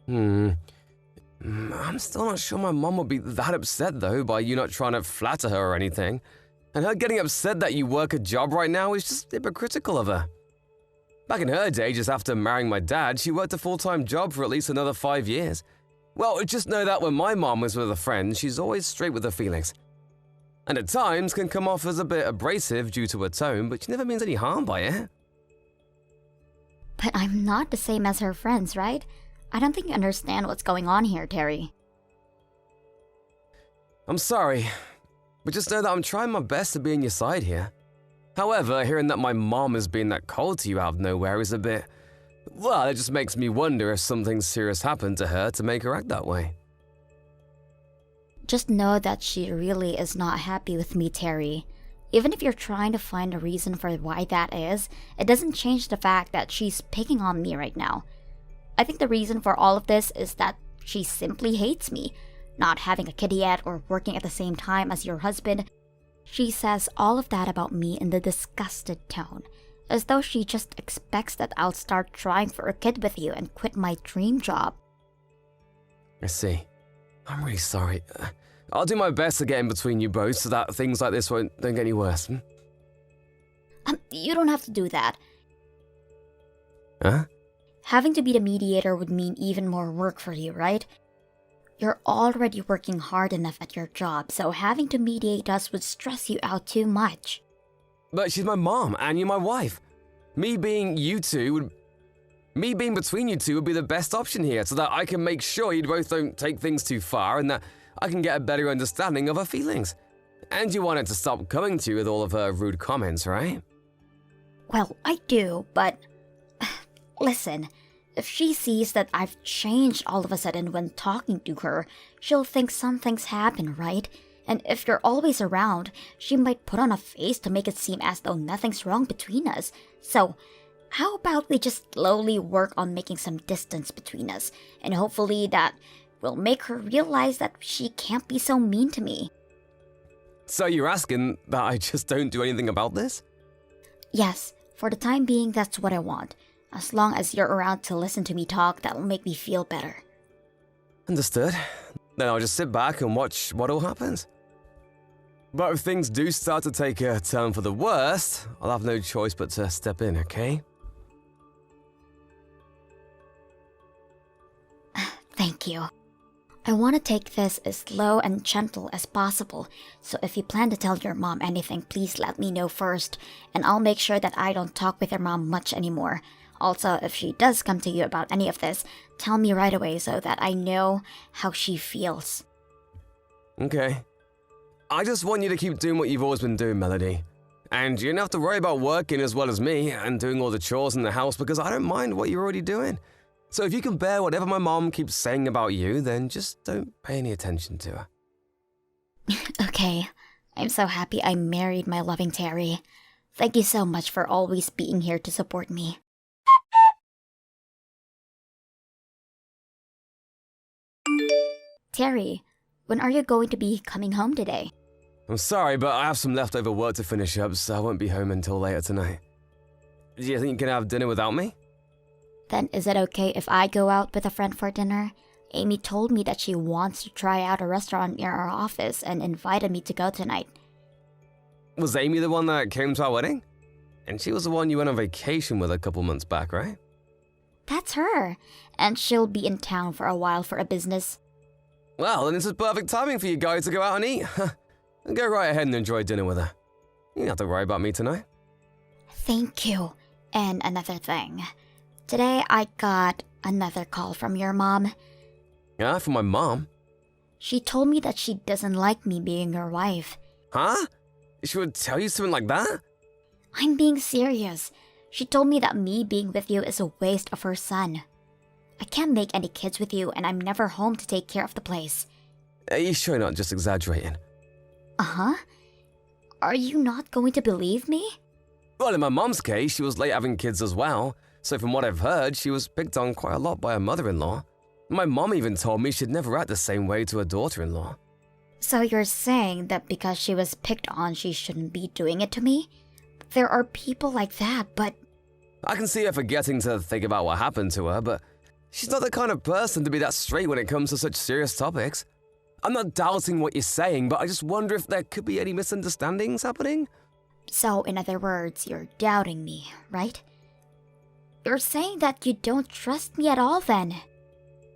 I'm still not sure my mom would be that upset, though, by you not trying to flatter her or anything. And her getting upset that you work a job right now is just hypocritical of her. Back in her day, just after marrying my dad, she worked a full-time job for at least another 5 years. Well, just know that when my mom was with a friend, she's always straight with her feelings. And at times can come off as a bit abrasive due to her tone, but she never means any harm by it. But I'm not the same as her friends, right? I don't think you understand what's going on here, Terry. I'm sorry, but just know that I'm trying my best to be on your side here. However, hearing that my mom is being that cold to you out of nowhere is a bit... Well, it just makes me wonder if something serious happened to her to make her act that way. Just know that she really is not happy with me, Terry. Even if you're trying to find a reason for why that is, it doesn't change the fact that she's picking on me right now. I think the reason for all of this is that she simply hates me. Not having a kid yet or working at the same time as your husband. She says all of that about me in the disgusted tone, as though she just expects that I'll start trying for a kid with you and quit my dream job. I see. I'm really sorry. I'll do my best to get in between you both so that things like this don't get any worse. You don't have to do that. Huh? Having to be the mediator would mean even more work for you, right? You're already working hard enough at your job, so having to mediate us would stress you out too much. But she's my mom, and you're my wife. Me being between you two would be the best option here, so that I can make sure you both don't take things too far, and that I can get a better understanding of her feelings. And you wanted to stop coming to you with all of her rude comments, right? Well, I do, but... Listen, if she sees that I've changed all of a sudden when talking to her, she'll think something's happened, right? And if you're always around, she might put on a face to make it seem as though nothing's wrong between us. So, how about we just slowly work on making some distance between us, and hopefully that will make her realize that she can't be so mean to me. So you're asking that I just don't do anything about this? Yes, for the time being, that's what I want. As long as you're around to listen to me talk, that'll make me feel better. Understood. Then I'll just sit back and watch what all happens. But if things do start to take a turn for the worst, I'll have no choice but to step in, okay? Thank you. I want to take this as slow and gentle as possible, so if you plan to tell your mom anything, please let me know first, and I'll make sure that I don't talk with your mom much anymore. Also, if she does come to you about any of this, tell me right away so that I know how she feels. Okay. I just want you to keep doing what you've always been doing, Melody. And you don't have to worry about working as well as me and doing all the chores in the house because I don't mind what you're already doing. So if you can bear whatever my mom keeps saying about you, then just don't pay any attention to her. Okay. I'm so happy I married my loving Terry. Thank you so much for always being here to support me. Terry, when are you going to be coming home today? I'm sorry, but I have some leftover work to finish up, so I won't be home until later tonight. Do you think you can have dinner without me? Then is it okay if I go out with a friend for dinner? Amy told me that she wants to try out a restaurant near our office and invited me to go tonight. Was Amy the one that came to our wedding? And she was the one you went on vacation with a couple months back, right? That's her. And she'll be in town for a while for a business. Well, then this is perfect timing for you guys to go out and eat. Go right ahead and enjoy dinner with her. You don't have to worry about me tonight. Thank you. And another thing. Today I got another call from your mom. Yeah, from my mom? She told me that she doesn't like me being your wife. Huh? She would tell you something like that? I'm being serious. She told me that me being with you is a waste of her son. I can't make any kids with you, and I'm never home to take care of the place. Are you sure you're not just exaggerating? Uh-huh. Are you not going to believe me? Well, in my mom's case, she was late having kids as well, so from what I've heard, she was picked on quite a lot by her mother-in-law. My mom even told me she'd never act the same way to her daughter-in-law. So you're saying that because she was picked on, she shouldn't be doing it to me? There are people like that, but... I can see her forgetting to think about what happened to her, but she's not the kind of person to be that straight when it comes to such serious topics. I'm not doubting what you're saying, but I just wonder if there could be any misunderstandings happening. So, in other words, you're doubting me, right? You're saying that you don't trust me at all then?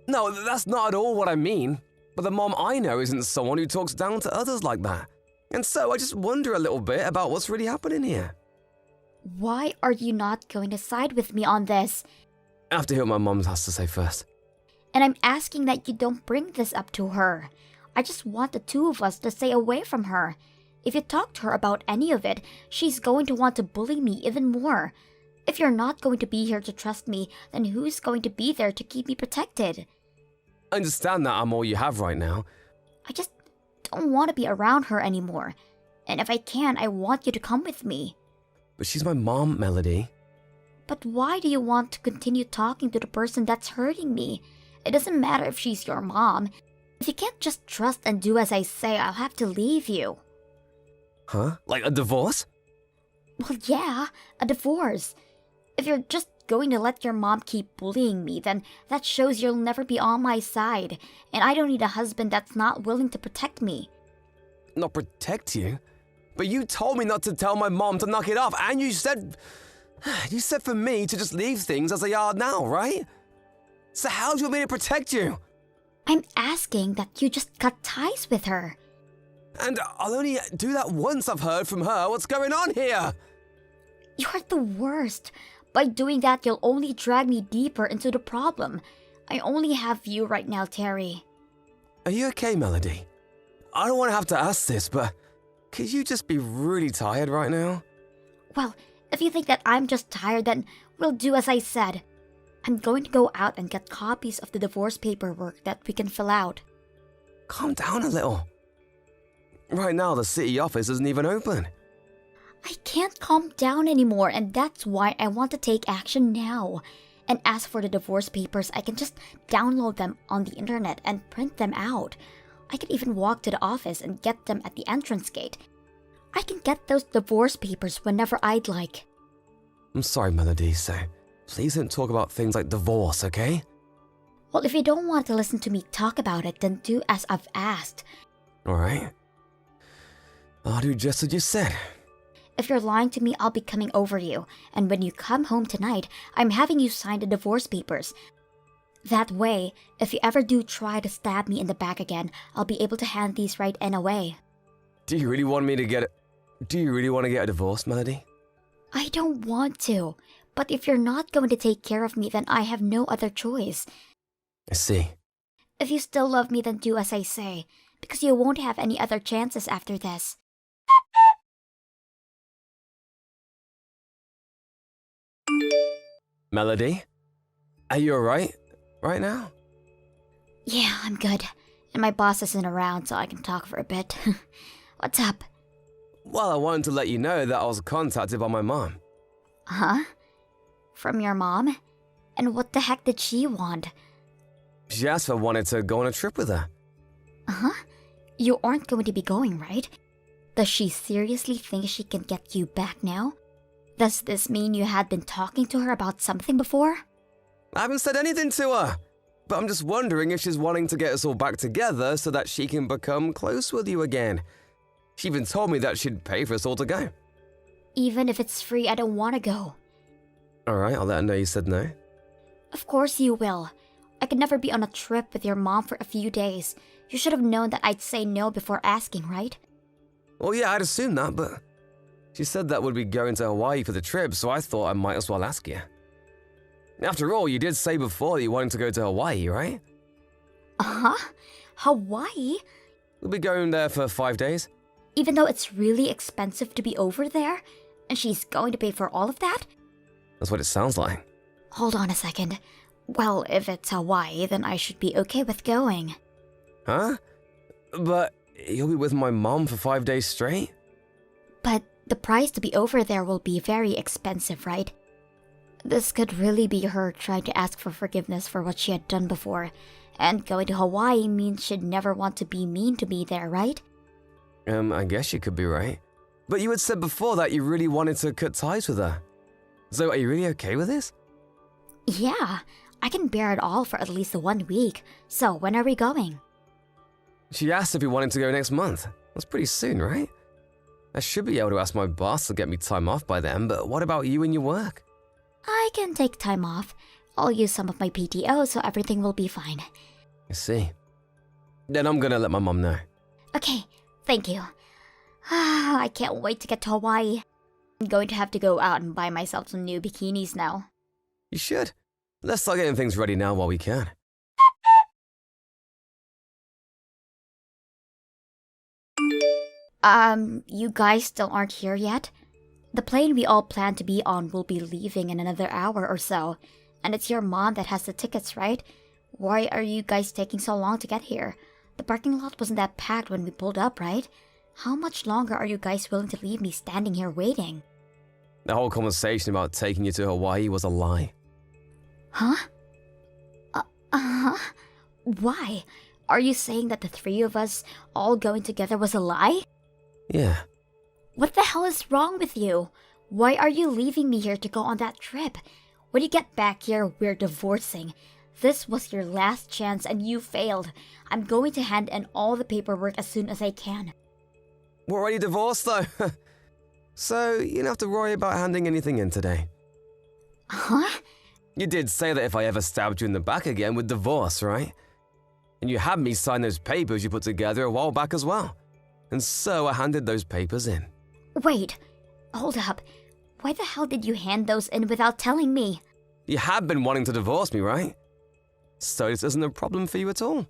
No, that's not at all what I mean. But the mom I know isn't someone who talks down to others like that. And so I just wonder a little bit about what's really happening here. Why are you not going to side with me on this? I have to hear what my mom has to say first. And I'm asking that you don't bring this up to her. I just want the two of us to stay away from her. If you talk to her about any of it, she's going to want to bully me even more. If you're not going to be here to trust me, then who's going to be there to keep me protected? I understand that I'm all you have right now. I just don't want to be around her anymore. And if I can, I want you to come with me. But she's my mom, Melody. But why do you want to continue talking to the person that's hurting me? It doesn't matter if she's your mom. If you can't just trust and do as I say, I'll have to leave you. Huh? Like a divorce? Well, yeah, a divorce. If you're just going to let your mom keep bullying me, then that shows you'll never be on my side. And I don't need a husband that's not willing to protect me. Not protect you? But you told me not to tell my mom to knock it off, and you said for me to just leave things as they are now, right? So how do you want me to protect you? I'm asking that you just cut ties with her. And I'll only do that once I've heard from her what's going on here. You're the worst. By doing that, you'll only drag me deeper into the problem. I only have you right now, Terry. Are you okay, Melody? I don't want to have to ask this, but could you just be really tired right now? Well, if you think that I'm just tired, then we'll do as I said. I'm going to go out and get copies of the divorce paperwork that we can fill out. Calm down a little. Right now, the city office isn't even open. I can't calm down anymore, and that's why I want to take action now. And as for the divorce papers, I can just download them on the internet and print them out. I can even walk to the office and get them at the entrance gate. I can get those divorce papers whenever I'd like. I'm sorry, Melody, so please don't talk about things like divorce, okay? Well, if you don't want to listen to me talk about it, then do as I've asked. Alright. I'll do just what you said. If you're lying to me, I'll be coming over to you. And when you come home tonight, I'm having you sign the divorce papers. That way, if you ever do try to stab me in the back again, I'll be able to hand these right in away. Do you really want to get a divorce, Melody? I don't want to. But if you're not going to take care of me, then I have no other choice. I see. If you still love me, then do as I say. Because you won't have any other chances after this. Melody? Are you alright right now? Yeah, I'm good. And my boss isn't around, so I can talk for a bit. What's up? Well, I wanted to let you know that I was contacted by my mom. Huh? From your mom? And what the heck did she want? She asked if I wanted to go on a trip with her. Uh-huh. You aren't going to be going, right? Does she seriously think she can get you back now? Does this mean you had been talking to her about something before? I haven't said anything to her, but I'm just wondering if she's wanting to get us all back together so that she can become close with you again. She even told me that she'd pay for us all to go. Even if it's free, I don't want to go. Alright, I'll let her know you said no. Of course you will. I could never be on a trip with your mom for a few days. You should have known that I'd say no before asking, right? Well, yeah, I'd assumed that, but she said that would be going to Hawaii for the trip, so I thought I might as well ask you. After all, you did say before that you wanted to go to Hawaii, right? Uh-huh. Hawaii? We'll be going there for 5 days. Even though it's really expensive to be over there? And she's going to pay for all of that? That's what it sounds like. Hold on a second. Well, if it's Hawaii, then I should be okay with going. Huh? But you'll be with my mom for 5 days straight? But the price to be over there will be very expensive, right? This could really be her trying to ask for forgiveness for what she had done before. And going to Hawaii means she'd never want to be mean to me there, right? I guess you could be right. But you had said before that you really wanted to cut ties with her. So are you really okay with this? Yeah, I can bear it all for at least 1 week. So when are we going? She asked if we wanted to go next month. That's pretty soon, right? I should be able to ask my boss to get me time off by then, but what about you and your work? I can take time off. I'll use some of my PTO so everything will be fine. I see. Then I'm gonna let my mom know. Okay, thank you. I can't wait to get to Hawaii. I'm going to have to go out and buy myself some new bikinis now. You should. Let's start getting things ready now while we can. You guys still aren't here yet? The plane we all plan to be on will be leaving in another hour or so, and it's your mom that has the tickets, right? Why are you guys taking so long to get here? The parking lot wasn't that packed when we pulled up, right? How much longer are you guys willing to leave me standing here waiting? The whole conversation about taking you to Hawaii was a lie. Huh? Why? Are you saying that the three of us all going together was a lie? Yeah. What the hell is wrong with you? Why are you leaving me here to go on that trip? When you get back here, we're divorcing. This was your last chance and you failed. I'm going to hand in all the paperwork as soon as I can. We're already divorced though. So you don't have to worry about handing anything in today. Huh? You did say that if I ever stabbed you in the back again, we'd divorce, right? And you had me sign those papers you put together a while back as well. And so I handed those papers in. Wait, hold up. Why the hell did you hand those in without telling me? You had been wanting to divorce me, right? So this isn't a problem for you at all.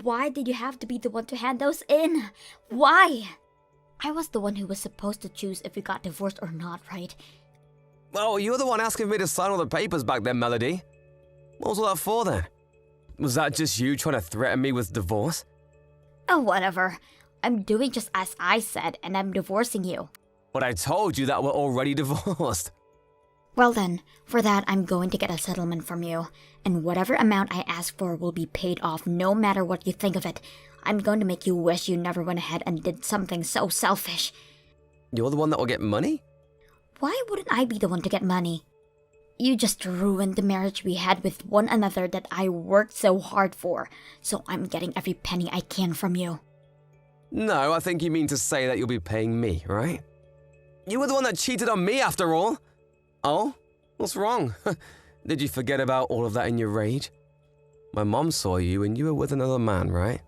Why did you have to be the one to hand those in? Why? I was the one who was supposed to choose if we got divorced or not, right? Well, you were the one asking me to sign all the papers back then, Melody. What was all that for then? Was that just you trying to threaten me with divorce? Oh, whatever. I'm doing just as I said, and I'm divorcing you. But I told you that we're already divorced. Well then, for that I'm going to get a settlement from you, and whatever amount I ask for will be paid off no matter what you think of it. I'm going to make you wish you never went ahead and did something so selfish. You're the one that will get money? Why wouldn't I be the one to get money? You just ruined the marriage we had with one another that I worked so hard for, so I'm getting every penny I can from you. No, I think you mean to say that you'll be paying me, right? You were the one that cheated on me after all. Oh? What's wrong? Did you forget about all of that in your rage? My mom saw you and you were with another man, right?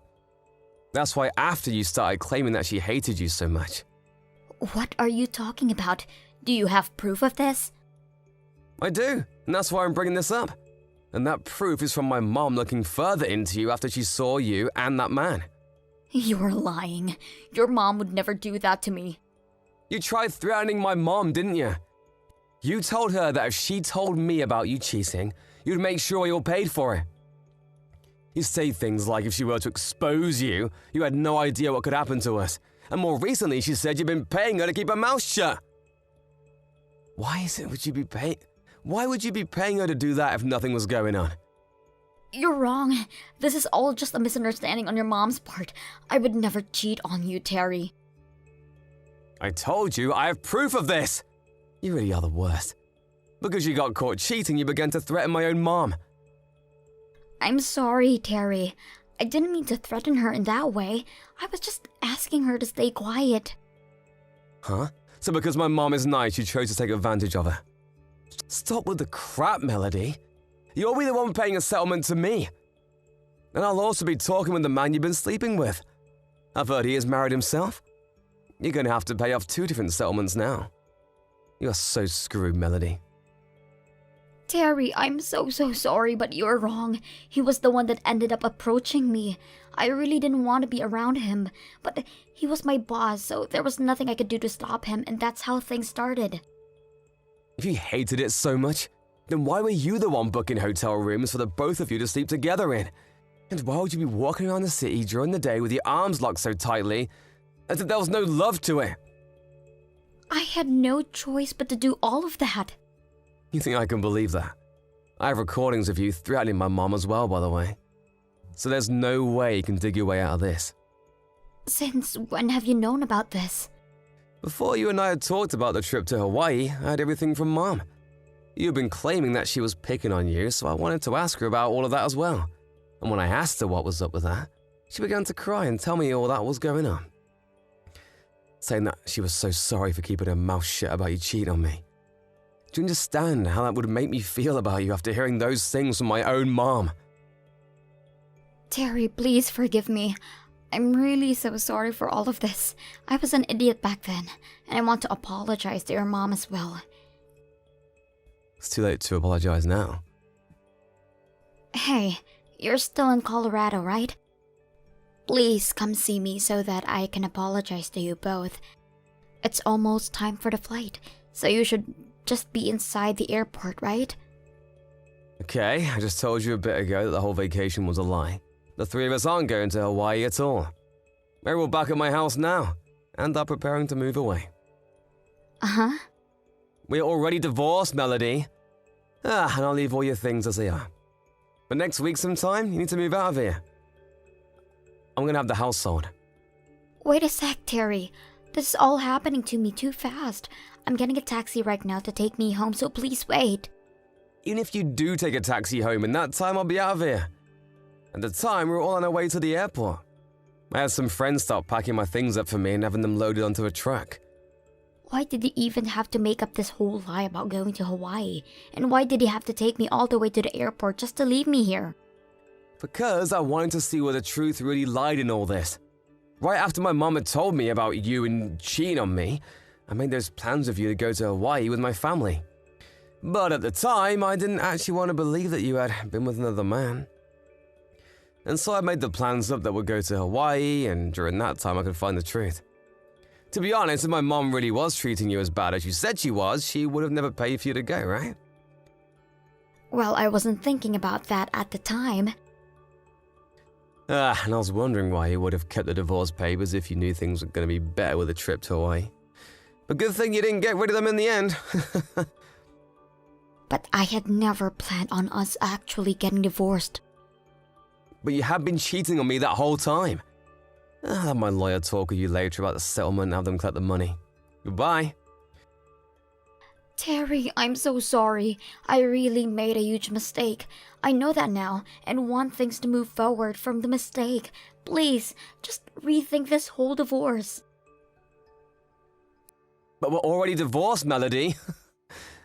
That's why after you started claiming that she hated you so much. What are you talking about? Do you have proof of this? I do, and that's why I'm bringing this up. And that proof is from my mom looking further into you after she saw you and that man. You're lying. Your mom would never do that to me. You tried threatening my mom, didn't you? You told her that if she told me about you cheating, you'd make sure you're paid for it. You say things like if she were to expose you, you had no idea what could happen to us. And more recently, she said you'd been paying her to keep her mouth shut. Why would you be paying her to do that if nothing was going on? You're wrong. This is all just a misunderstanding on your mom's part. I would never cheat on you, Terry. I told you, I have proof of this. You really are the worst. Because you got caught cheating, you began to threaten my own mom. I'm sorry, Terry. I didn't mean to threaten her in that way. I was just asking her to stay quiet. Huh? So because my mom is nice, you chose to take advantage of her? Stop with the crap, Melody. You'll be the one paying a settlement to me. And I'll also be talking with the man you've been sleeping with. I've heard he is married himself. You're going to have to pay off 2 different settlements now. You are so screwed, Melody. Terry, I'm so sorry, but you're wrong. He was the one that ended up approaching me. I really didn't want to be around him, but he was my boss, so there was nothing I could do to stop him, and that's how things started. If you hated it so much, then why were you the one booking hotel rooms for the both of you to sleep together in? And why would you be walking around the city during the day with your arms locked so tightly as if there was no love to it? I had no choice but to do all of that. You think I can believe that? I have recordings of you threatening my mom as well, by the way. So there's no way you can dig your way out of this. Since when have you known about this? Before you and I had talked about the trip to Hawaii, I had everything from Mom. You've been claiming that she was picking on you, so I wanted to ask her about all of that as well. And when I asked her what was up with that, she began to cry and tell me all that was going on. Saying that she was so sorry for keeping her mouth shut about you cheating on me. Do you understand how that would make me feel about you after hearing those things from my own mom? Terry, please forgive me. I'm really so sorry for all of this. I was an idiot back then, and I want to apologize to your mom as well. It's too late to apologize now. Hey, you're still in Colorado, right? Please come see me so that I can apologize to you both. It's almost time for the flight, so you should just be inside the airport, right? Okay, I just told you a bit ago that the whole vacation was a lie. The three of us aren't going to Hawaii at all. We're all back at my house now, and are preparing to move away. Uh-huh. We're already divorced, Melody. And I'll leave all your things as they are. But next week sometime, you need to move out of here. I'm gonna have the house sold. Wait a sec, Terry. This is all happening to me too fast. I'm getting a taxi right now to take me home, so please wait. Even if you do take a taxi home, in that time I'll be out of here. At the time, we were all on our way to the airport. I had some friends start packing my things up for me and having them loaded onto a truck. Why did he even have to make up this whole lie about going to Hawaii? And why did he have to take me all the way to the airport just to leave me here? Because I wanted to see where the truth really lied in all this. Right after my mom had told me about you and cheating on me, I made those plans with you to go to Hawaii with my family. But at the time, I didn't actually want to believe that you had been with another man. And so I made the plans up that we'd go to Hawaii, and during that time I could find the truth. To be honest, if my mom really was treating you as bad as you said she was, she would have never paid for you to go, right? Well, I wasn't thinking about that at the time. And I was wondering why you would have kept the divorce papers if you knew things were going to be better with a trip to Hawaii. But good thing you didn't get rid of them in the end. But I had never planned on us actually getting divorced. But you have been cheating on me that whole time. I'll have my lawyer talk with you later about the settlement and have them collect the money. Goodbye. Terry, I'm so sorry. I really made a huge mistake. I know that now, and want things to move forward from the mistake. Please, just rethink this whole divorce. But we're already divorced, Melody.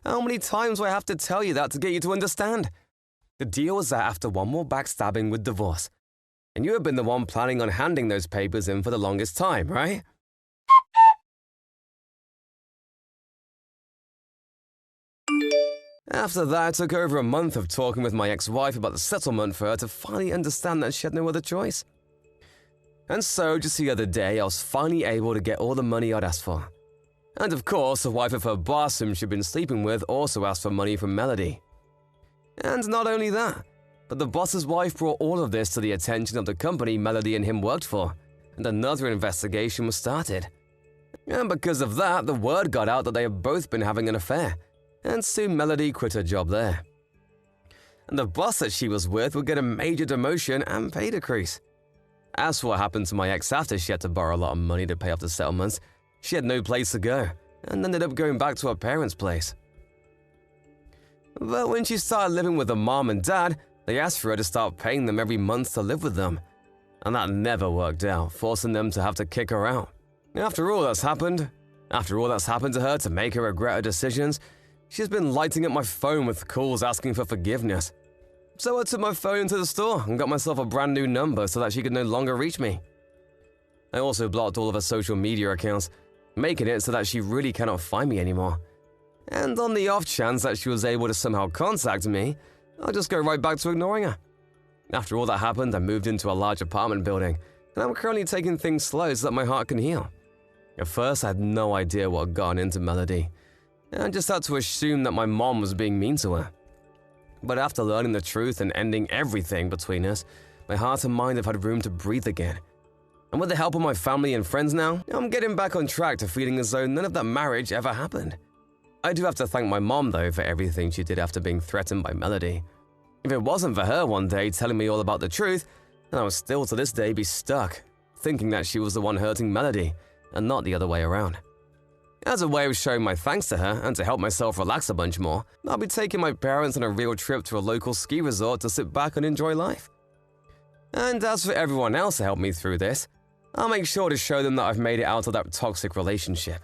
How many times do I have to tell you that to get you to understand? The deal was that after one more backstabbing with divorce. And you have been the one planning on handing those papers in for the longest time, right? After that, it took over a month of talking with my ex-wife about the settlement for her to finally understand that she had no other choice. And so, just the other day, I was finally able to get all the money I'd asked for. And of course, the wife of her boss whom she'd been sleeping with also asked for money from Melody. And not only that, but the boss's wife brought all of this to the attention of the company Melody and him worked for, and another investigation was started. And because of that, the word got out that they had both been having an affair, and soon Melody quit her job there. And the boss that she was with would get a major demotion and pay decrease. As for what happened to my ex after she had to borrow a lot of money to pay off the settlements, she had no place to go, and ended up going back to her parents' place. But when she started living with her mom and dad, they asked for her to start paying them every month to live with them. And that never worked out, forcing them to have to kick her out. After all that's happened to her to make her regret her decisions, she's been lighting up my phone with calls asking for forgiveness. So I took my phone into the store and got myself a brand new number so that she could no longer reach me. I also blocked all of her social media accounts, making it so that she really cannot find me anymore. And on the off chance that she was able to somehow contact me, I'll just go right back to ignoring her. After all that happened, I moved into a large apartment building, and I'm currently taking things slow so that my heart can heal. At first, I had no idea what had gotten into Melody, and I just had to assume that my mom was being mean to her. But after learning the truth and ending everything between us, my heart and mind have had room to breathe again. And with the help of my family and friends now, I'm getting back on track to feeling as though none of that marriage ever happened. I do have to thank my mom, though, for everything she did after being threatened by Melody. If it wasn't for her one day telling me all about the truth, then I would still to this day be stuck, thinking that she was the one hurting Melody, and not the other way around. As a way of showing my thanks to her and to help myself relax a bunch more, I'll be taking my parents on a real trip to a local ski resort to sit back and enjoy life. And as for everyone else to help me through this, I'll make sure to show them that I've made it out of that toxic relationship.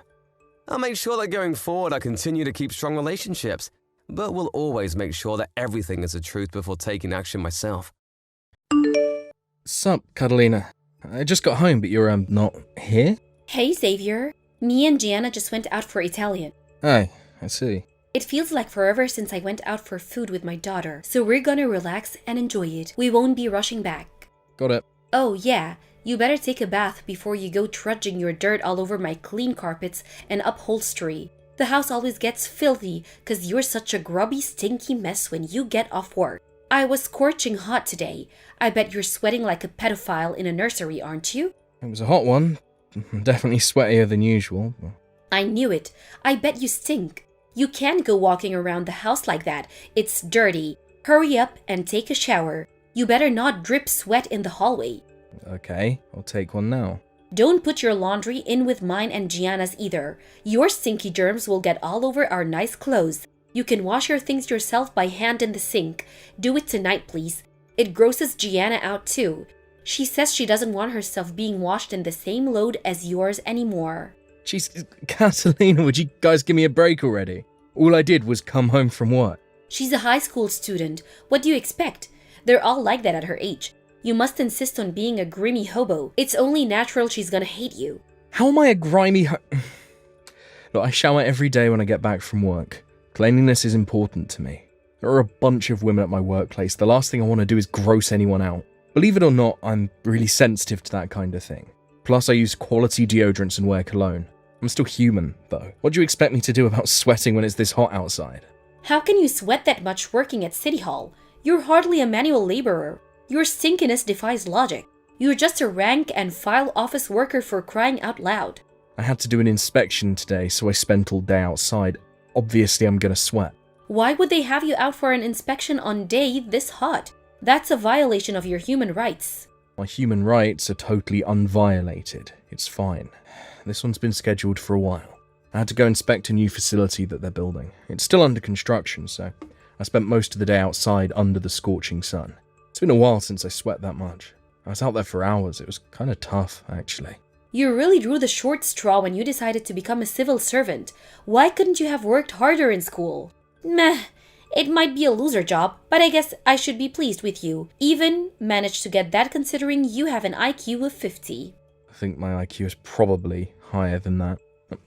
I'll make sure that going forward I continue to keep strong relationships, but will always make sure that everything is the truth before taking action myself. Sup, Catalina? I just got home, but you're, not here? Hey, Xavier. Me and Gianna just went out for Italian. Oh, I see. It feels like forever since I went out for food with my daughter, so we're gonna relax and enjoy it. We won't be rushing back. Got it. Oh, yeah. You better take a bath before you go trudging your dirt all over my clean carpets and upholstery. The house always gets filthy because you're such a grubby, stinky mess when you get off work. I was scorching hot today. I bet you're sweating like a pedophile in a nursery, aren't you? It was a hot one. Definitely sweatier than usual. I knew it. I bet you stink. You can't go walking around the house like that. It's dirty. Hurry up and take a shower. You better not drip sweat in the hallway. Okay, I'll take one now. Don't put your laundry in with mine and Gianna's either. Your stinky germs will get all over our nice clothes. You can wash your things yourself by hand in the sink. Do it tonight, please. It grosses Gianna out too. She says she doesn't want her stuff being washed in the same load as yours anymore. Jeez, Catalina, would you guys give me a break already? All I did was come home from work. She's a high school student. What do you expect? They're all like that at her age. You must insist on being a grimy hobo. It's only natural she's gonna hate you. How am I a grimy Look, I shower every day when I get back from work. Cleanliness is important to me. There are a bunch of women at my workplace. The last thing I want to do is gross anyone out. Believe it or not, I'm really sensitive to that kind of thing. Plus, I use quality deodorants and wear cologne. I'm still human, though. What do you expect me to do about sweating when it's this hot outside? How can you sweat that much working at City Hall? You're hardly a manual laborer. Your stinkiness defies logic. You're just a rank and file office worker for crying out loud. I had to do an inspection today, so I spent all day outside. Obviously, I'm gonna sweat. Why would they have you out for an inspection on day this hot? That's a violation of your human rights. My human rights are totally unviolated. It's fine. This one's been scheduled for a while. I had to go inspect a new facility that they're building. It's still under construction, so I spent most of the day outside under the scorching sun. It's been a while since I sweat that much. I was out there for hours. It was kind of tough, actually. You really drew the short straw when you decided to become a civil servant. Why couldn't you have worked harder in school? Meh. It might be a loser job, but I guess I should be pleased with you. Even managed to get that considering you have an IQ of 50. I think my IQ is probably higher than that.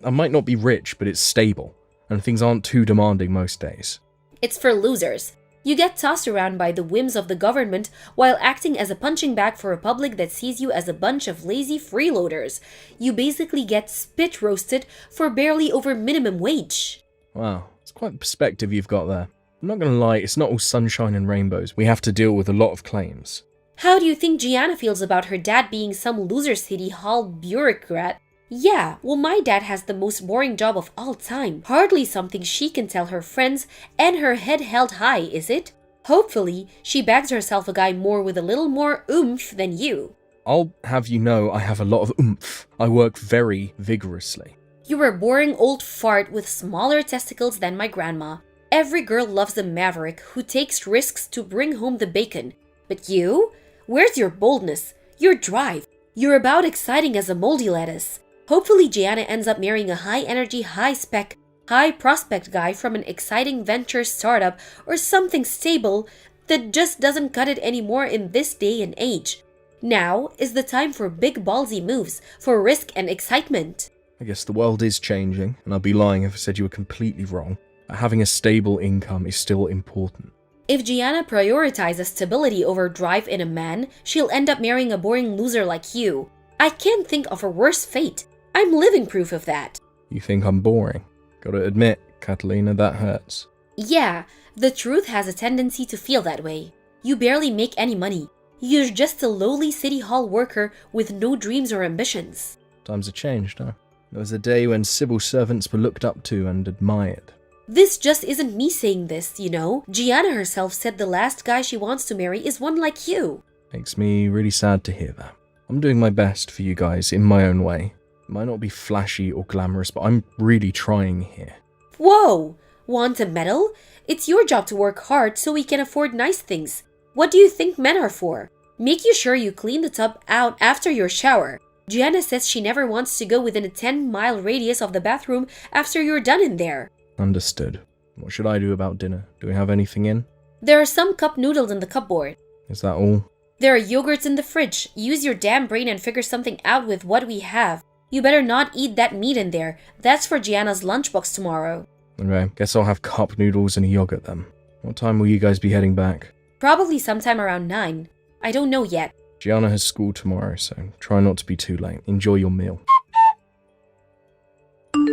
I might not be rich, but it's stable, and things aren't too demanding most days. It's for losers. You get tossed around by the whims of the government while acting as a punching bag for a public that sees you as a bunch of lazy freeloaders. You basically get spit roasted for barely over minimum wage. Wow, it's quite the perspective you've got there. I'm not gonna lie, it's not all sunshine and rainbows. We have to deal with a lot of claims. How do you think Gianna feels about her dad being some loser City Hall bureaucrat? Yeah, well, my dad has the most boring job of all time. Hardly something she can tell her friends, and her head held high, is it? Hopefully, she bags herself a guy more with a little more oomph than you. I'll have you know I have a lot of oomph. I work very vigorously. You're a boring old fart with smaller testicles than my grandma. Every girl loves a maverick who takes risks to bring home the bacon. But you? Where's your boldness? Your drive? You're about exciting as a moldy lettuce. Hopefully Gianna ends up marrying a high-energy, high-spec, high-prospect guy from an exciting venture startup or something stable that just doesn't cut it anymore in this day and age. Now is the time for big ballsy moves, for risk and excitement. I guess the world is changing, and I'd be lying if I said you were completely wrong. But having a stable income is still important. If Gianna prioritizes stability over drive in a man, she'll end up marrying a boring loser like you. I can't think of a worse fate. I'm living proof of that. You think I'm boring? Gotta admit, Catalina, that hurts. Yeah, the truth has a tendency to feel that way. You barely make any money. You're just a lowly city hall worker with no dreams or ambitions. Times have changed, huh? There was a day when civil servants were looked up to and admired. This just isn't me saying this, you know. Gianna herself said the last guy she wants to marry is one like you. Makes me really sad to hear that. I'm doing my best for you guys in my own way. It might not be flashy or glamorous, but I'm really trying here. Whoa! Want a medal? It's your job to work hard so we can afford nice things. What do you think men are for? Make you sure you clean the tub out after your shower. Gianna says she never wants to go within a 10-mile radius of the bathroom after you're done in there. Understood. What should I do about dinner? Do we have anything in? There are some cup noodles in the cupboard. Is that all? There are yogurts in the fridge. Use your damn brain and figure something out with what we have. You better not eat that meat in there. That's for Gianna's lunchbox tomorrow. Okay, guess I'll have cup noodles and a yogurt then. What time will you guys be heading back? Probably sometime around 9. I don't know yet. Gianna has school tomorrow, so try not to be too late. Enjoy your meal.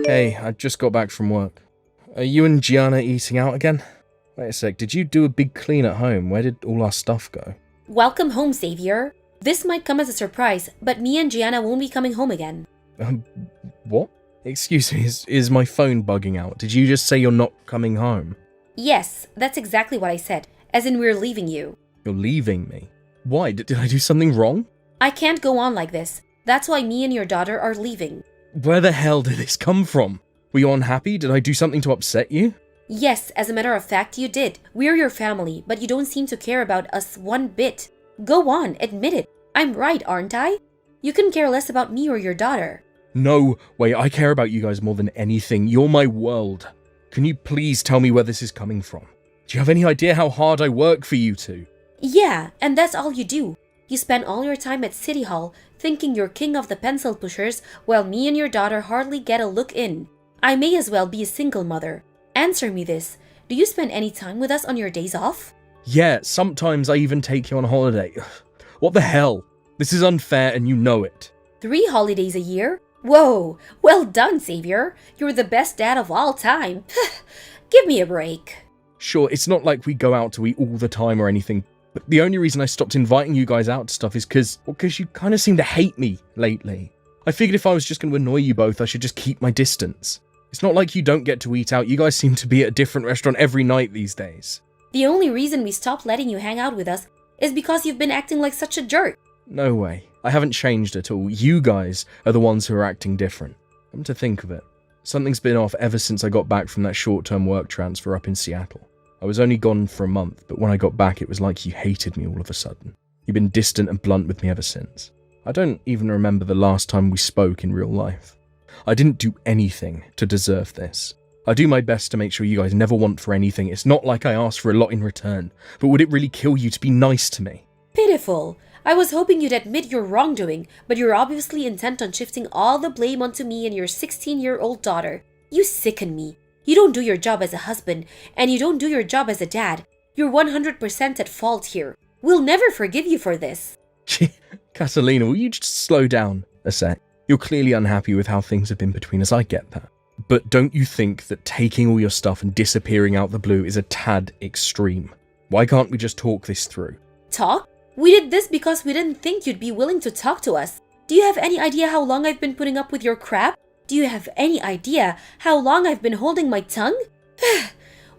Hey, I just got back from work. Are you and Gianna eating out again? Wait a sec, did you do a big clean at home? Where did all our stuff go? Welcome home, Xavier. This might come as a surprise, but me and Gianna won't be coming home again. What? Excuse me, is my phone bugging out? Did you just say you're not coming home? Yes, that's exactly what I said, as in we're leaving you. You're leaving me? Why? Did I do something wrong? I can't go on like this. That's why me and your daughter are leaving. Where the hell did this come from? Were you unhappy? Did I do something to upset you? Yes, as a matter of fact, you did. We're your family, but you don't seem to care about us one bit. Go on, admit it. I'm right, aren't I? You couldn't care less about me or your daughter. No, wait, I care about you guys more than anything. You're my world. Can you please tell me where this is coming from? Do you have any idea how hard I work for you two? Yeah, and that's all you do. You spend all your time at City Hall thinking you're king of the pencil pushers while me and your daughter hardly get a look in. I may as well be a single mother. Answer me this. Do you spend any time with us on your days off? Yeah, sometimes I even take you on holiday. What the hell? This is unfair and you know it. 3 holidays a year? Whoa, well done, Xavier. You're the best dad of all time. Give me a break. Sure, it's not like we go out to eat all the time or anything, but the only reason I stopped inviting you guys out to stuff is because you kind of seem to hate me lately. I figured if I was just going to annoy you both, I should just keep my distance. It's not like you don't get to eat out. You guys seem to be at a different restaurant every night these days. The only reason we stopped letting you hang out with us is because you've been acting like such a jerk. No way. I haven't changed at all. You guys are the ones who are acting different. Come to think of it, something's been off ever since I got back from that short-term work transfer up in Seattle. I was only gone for a month, but when I got back it was like you hated me all of a sudden. You've been distant and blunt with me ever since. I don't even remember the last time we spoke in real life. I didn't do anything to deserve this. I do my best to make sure you guys never want for anything. It's not like I asked for a lot in return, but would it really kill you to be nice to me? Pitiful. I was hoping you'd admit your wrongdoing, but you're obviously intent on shifting all the blame onto me and your 16-year-old daughter. You sicken me. You don't do your job as a husband, and you don't do your job as a dad. You're 100% at fault here. We'll never forgive you for this. Catalina, will you just slow down a sec? You're clearly unhappy with how things have been between us, I get that. But don't you think that taking all your stuff and disappearing out the blue is a tad extreme? Why can't we just talk this through? Talk? We did this because we didn't think you'd be willing to talk to us. Do you have any idea how long I've been putting up with your crap? Do you have any idea how long I've been holding my tongue?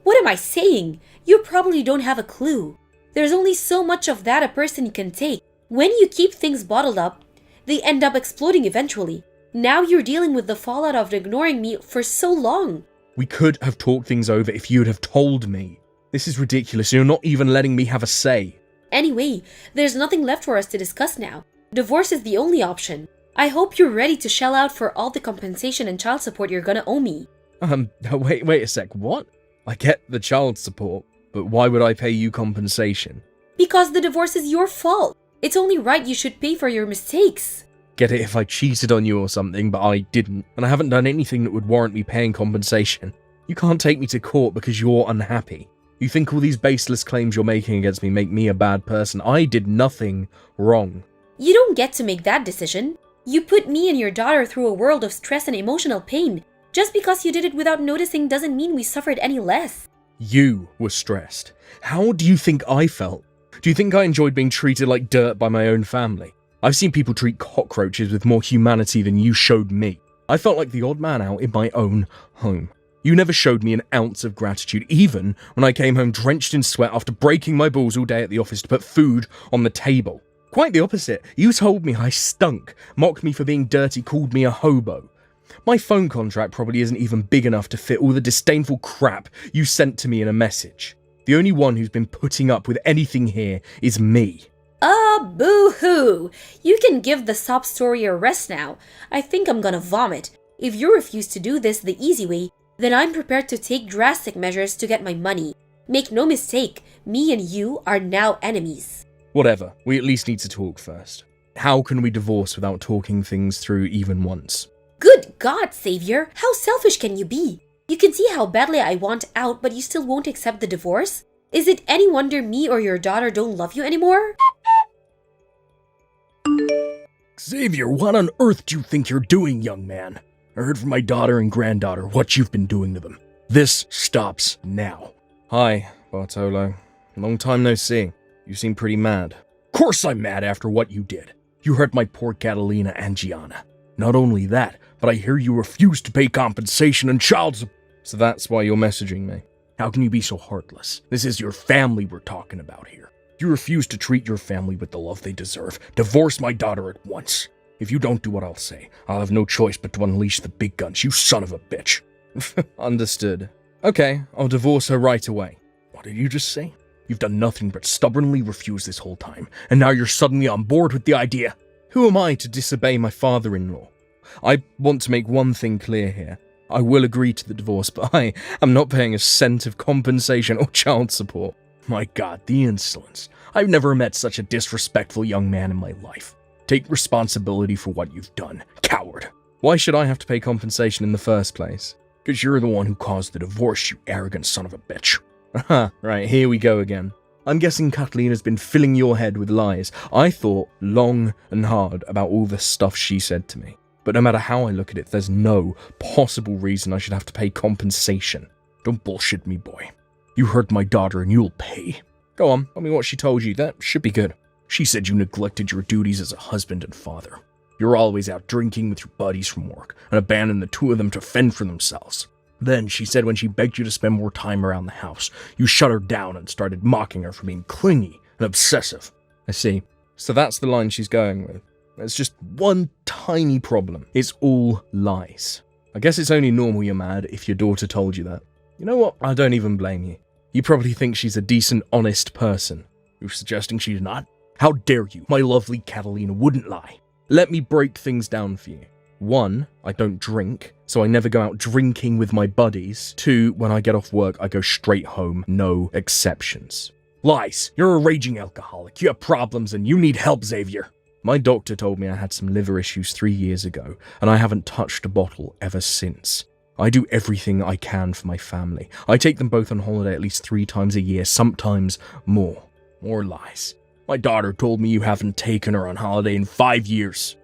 What am I saying? You probably don't have a clue. There's only so much of that a person can take. When you keep things bottled up, they end up exploding eventually. Now you're dealing with the fallout of ignoring me for so long. We could have talked things over if you'd have told me. This is ridiculous. You're not even letting me have a say. Anyway, there's nothing left for us to discuss now. Divorce is the only option. I hope you're ready to shell out for all the compensation and child support you're gonna owe me. Wait a sec, what? I get the child support, but why would I pay you compensation? Because the divorce is your fault. It's only right you should pay for your mistakes. get it if I cheated on you or something, but I didn't, and I haven't done anything that would warrant me paying compensation. You can't take me to court because you're unhappy. You think all these baseless claims you're making against me make me a bad person. I did nothing wrong. You don't get to make that decision. You put me and your daughter through a world of stress and emotional pain. Just because you did it without noticing doesn't mean we suffered any less. You were stressed. How do you think I felt? Do you think I enjoyed being treated like dirt by my own family? I've seen people treat cockroaches with more humanity than you showed me. I felt like the odd man out in my own home. You never showed me an ounce of gratitude, even when I came home drenched in sweat after breaking my balls all day at the office to put food on the table. Quite the opposite. You told me I stunk, mocked me for being dirty, called me a hobo. My phone contract probably isn't even big enough to fit all the disdainful crap you sent to me in a message. The only one who's been putting up with anything here is me. Boo-hoo! You can give the sob story a rest now. I think I'm gonna vomit. If you refuse to do this the easy way, then I'm prepared to take drastic measures to get my money. Make no mistake, me and you are now enemies. Whatever, we at least need to talk first. How can we divorce without talking things through even once? Good God, Savior! How selfish can you be? You can see how badly I want out, but you still won't accept the divorce? Is it any wonder me or your daughter don't love you anymore? Xavier, what on earth do you think you're doing, young man? I heard from my daughter and granddaughter what you've been doing to them. This stops now. Hi, Bartolo. Long time no see. You seem pretty mad. Of course I'm mad after what you did. You hurt my poor Catalina and Gianna. Not only that, but I hear you refused to pay compensation and child support. So that's why you're messaging me. How can you be so heartless? This is your family we're talking about here. You refuse to treat your family with the love they deserve. Divorce my daughter at once. If you don't do what I'll say, I'll have no choice but to unleash the big guns, you son of a bitch. Understood. Okay, I'll divorce her right away. What did you just say? You've done nothing but stubbornly refuse this whole time, and now you're suddenly on board with the idea. Who am I to disobey my father-in-law? I want to make one thing clear here. I will agree to the divorce, but I am not paying a cent of compensation or child support. My God, the insolence. I've never met such a disrespectful young man in my life. Take responsibility for what you've done, coward. Why should I have to pay compensation in the first place? Because you're the one who caused the divorce, you arrogant son of a bitch. Aha, right, here we go again. I'm guessing Catalina's been filling your head with lies. I thought long and hard about all the stuff she said to me. But no matter how I look at it, there's no possible reason I should have to pay compensation. Don't bullshit me, boy. You hurt my daughter and you'll pay. Go on, tell me what she told you. That should be good. She said you neglected your duties as a husband and father. You're always out drinking with your buddies from work and abandoned the two of them to fend for themselves. Then she said when she begged you to spend more time around the house, you shut her down and started mocking her for being clingy and obsessive. I see. So that's the line she's going with. There's just one tiny problem. It's all lies. I guess it's only normal you're mad if your daughter told you that. You know what? I don't even blame you. You probably think she's a decent, honest person. You're suggesting she's not? How dare you? My lovely Catalina wouldn't lie. Let me break things down for you. 1, I don't drink, so I never go out drinking with my buddies. 2, when I get off work, I go straight home, no exceptions. Lies. You're a raging alcoholic. You have problems and you need help, Xavier. My doctor told me I had some liver issues 3 years ago, and I haven't touched a bottle ever since. I do everything I can for my family. I take them both on holiday at least 3 times a year, sometimes more. More lies. My daughter told me you haven't taken her on holiday in 5 years.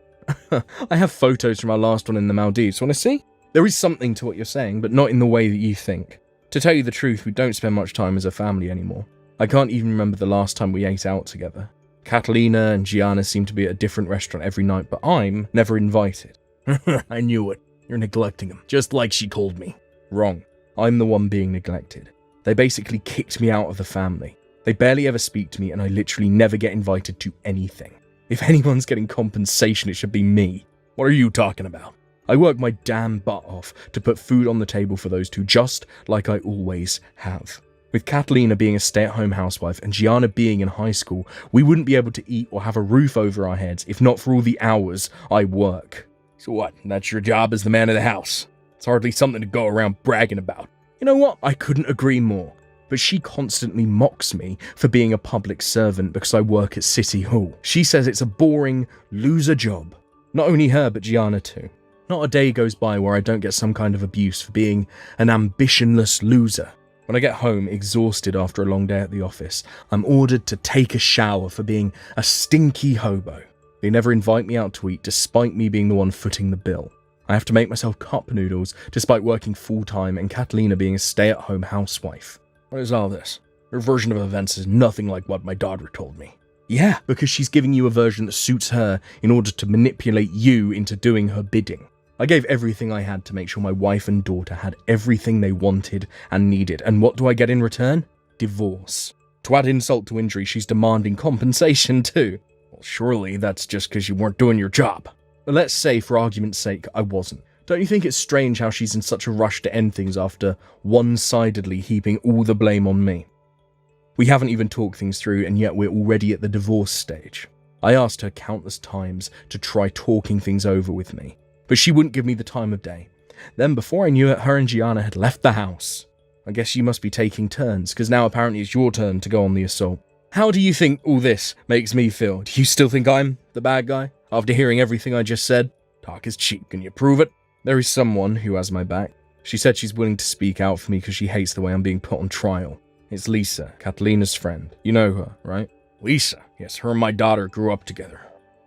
I have photos from our last one in the Maldives. Want to see? There is something to what you're saying, but not in the way that you think. To tell you the truth, we don't spend much time as a family anymore. I can't even remember the last time we ate out together. Catalina and Gianna seem to be at a different restaurant every night, but I'm never invited. I knew it. You're neglecting them, just like she told me. Wrong. I'm the one being neglected. They basically kicked me out of the family. They barely ever speak to me, and I literally never get invited to anything. If anyone's getting compensation, it should be me. What are you talking about? I work my damn butt off to put food on the table for those two, just like I always have. With Catalina being a stay-at-home housewife and Gianna being in high school, we wouldn't be able to eat or have a roof over our heads if not for all the hours I work. So what, that's your job as the man of the house? It's hardly something to go around bragging about. You know what? I couldn't agree more. But she constantly mocks me for being a public servant because I work at City Hall. She says it's a boring, loser job. Not only her, but Gianna too. Not a day goes by where I don't get some kind of abuse for being an ambitionless loser. When I get home, exhausted after a long day at the office, I'm ordered to take a shower for being a stinky hobo. They never invite me out to eat, despite me being the one footing the bill. I have to make myself cup noodles, despite working full-time and Catalina being a stay-at-home housewife. What is all this? Her version of events is nothing like what my daughter told me. Yeah, because she's giving you a version that suits her in order to manipulate you into doing her bidding. I gave everything I had to make sure my wife and daughter had everything they wanted and needed, and what do I get in return? Divorce. To add insult to injury, she's demanding compensation too. Well, surely that's just because you weren't doing your job. But let's say, for argument's sake, I wasn't. Don't you think it's strange how she's in such a rush to end things after one-sidedly heaping all the blame on me? We haven't even talked things through, and yet we're already at the divorce stage. I asked her countless times to try talking things over with me, but she wouldn't give me the time of day. Then, before I knew it, her and Gianna had left the house. I guess you must be taking turns, because now apparently it's your turn to go on the assault. How do you think all this makes me feel? Do you still think I'm the bad guy, after hearing everything I just said? Talk is cheap, can you prove it? There is someone who has my back. She said she's willing to speak out for me because she hates the way I'm being put on trial. It's Lisa, Catalina's friend. You know her, right? Lisa? Yes, her and my daughter grew up together.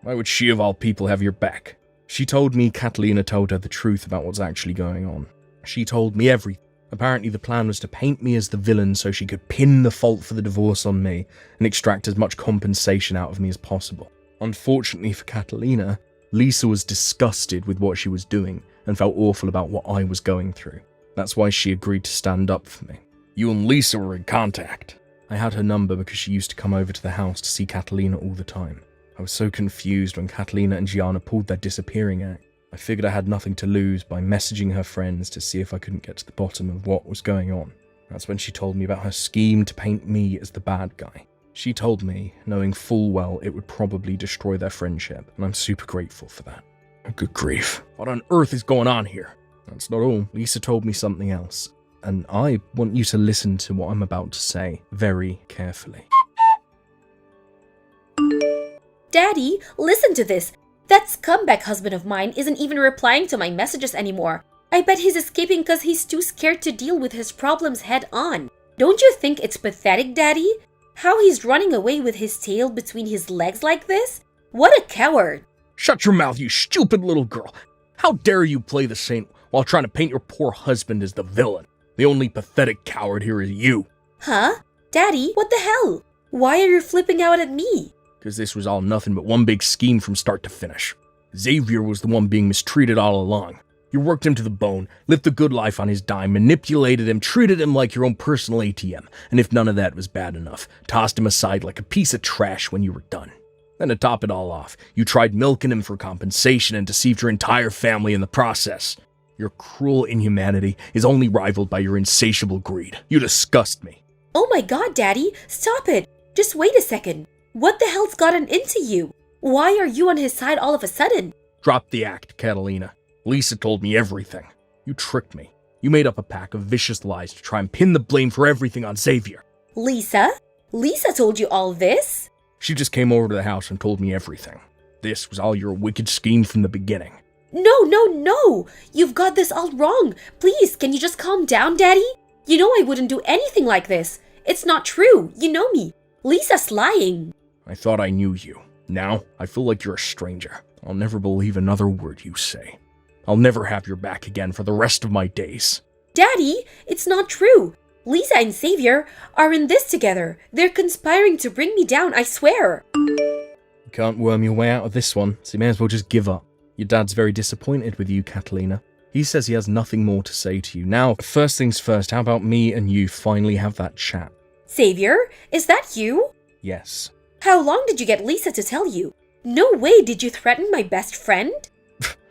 Why would she of all people have your back? She told me Catalina told her the truth about what's actually going on. She told me everything. Apparently the plan was to paint me as the villain so she could pin the fault for the divorce on me and extract as much compensation out of me as possible. Unfortunately for Catalina, Lisa was disgusted with what she was doing and felt awful about what I was going through. That's why she agreed to stand up for me. You and Lisa were in contact. I had her number because she used to come over to the house to see Catalina all the time. I was so confused when Catalina and Gianna pulled their disappearing act. I figured I had nothing to lose by messaging her friends to see if I couldn't get to the bottom of what was going on. That's when she told me about her scheme to paint me as the bad guy. She told me, knowing full well it would probably destroy their friendship, and I'm super grateful for that. Good grief. What on earth is going on here? That's not all. Lisa told me something else, and I want you to listen to what I'm about to say very carefully. Daddy, listen to this. That scumbag husband of mine isn't even replying to my messages anymore. I bet he's escaping because he's too scared to deal with his problems head on. Don't you think it's pathetic, Daddy? How he's running away with his tail between his legs like this? What a coward! Shut your mouth, you stupid little girl. How dare you play the saint while trying to paint your poor husband as the villain? The only pathetic coward here is you. Huh? Daddy, what the hell? Why are you flipping out at me? Because this was all nothing but one big scheme from start to finish. Xavier was the one being mistreated all along. You worked him to the bone, lived the good life on his dime, manipulated him, treated him like your own personal ATM, and if none of that was bad enough, tossed him aside like a piece of trash when you were done. Then to top it all off, you tried milking him for compensation and deceived your entire family in the process. Your cruel inhumanity is only rivaled by your insatiable greed. You disgust me. Oh my god, Daddy, stop it! Just wait a second. What the hell's gotten into you? Why are you on his side all of a sudden? Drop the act, Catalina. Lisa told me everything. You tricked me. You made up a pack of vicious lies to try and pin the blame for everything on Xavier. Lisa? Lisa told you all this? She just came over to the house and told me everything. This was all your wicked scheme from the beginning. No! You've got this all wrong. Please, can you just calm down, Daddy? You know I wouldn't do anything like this. It's not true. You know me. Lisa's lying. I thought I knew you. Now, I feel like you're a stranger. I'll never believe another word you say. I'll never have your back again for the rest of my days. Daddy, it's not true. Lisa and Xavier are in this together. They're conspiring to bring me down, I swear. You can't worm your way out of this one, so you may as well just give up. Your dad's very disappointed with you, Catalina. He says he has nothing more to say to you. Now, first things first, how about me and you finally have that chat? Xavier, is that you? Yes. How long did you get Lisa to tell you? No way did you threaten my best friend?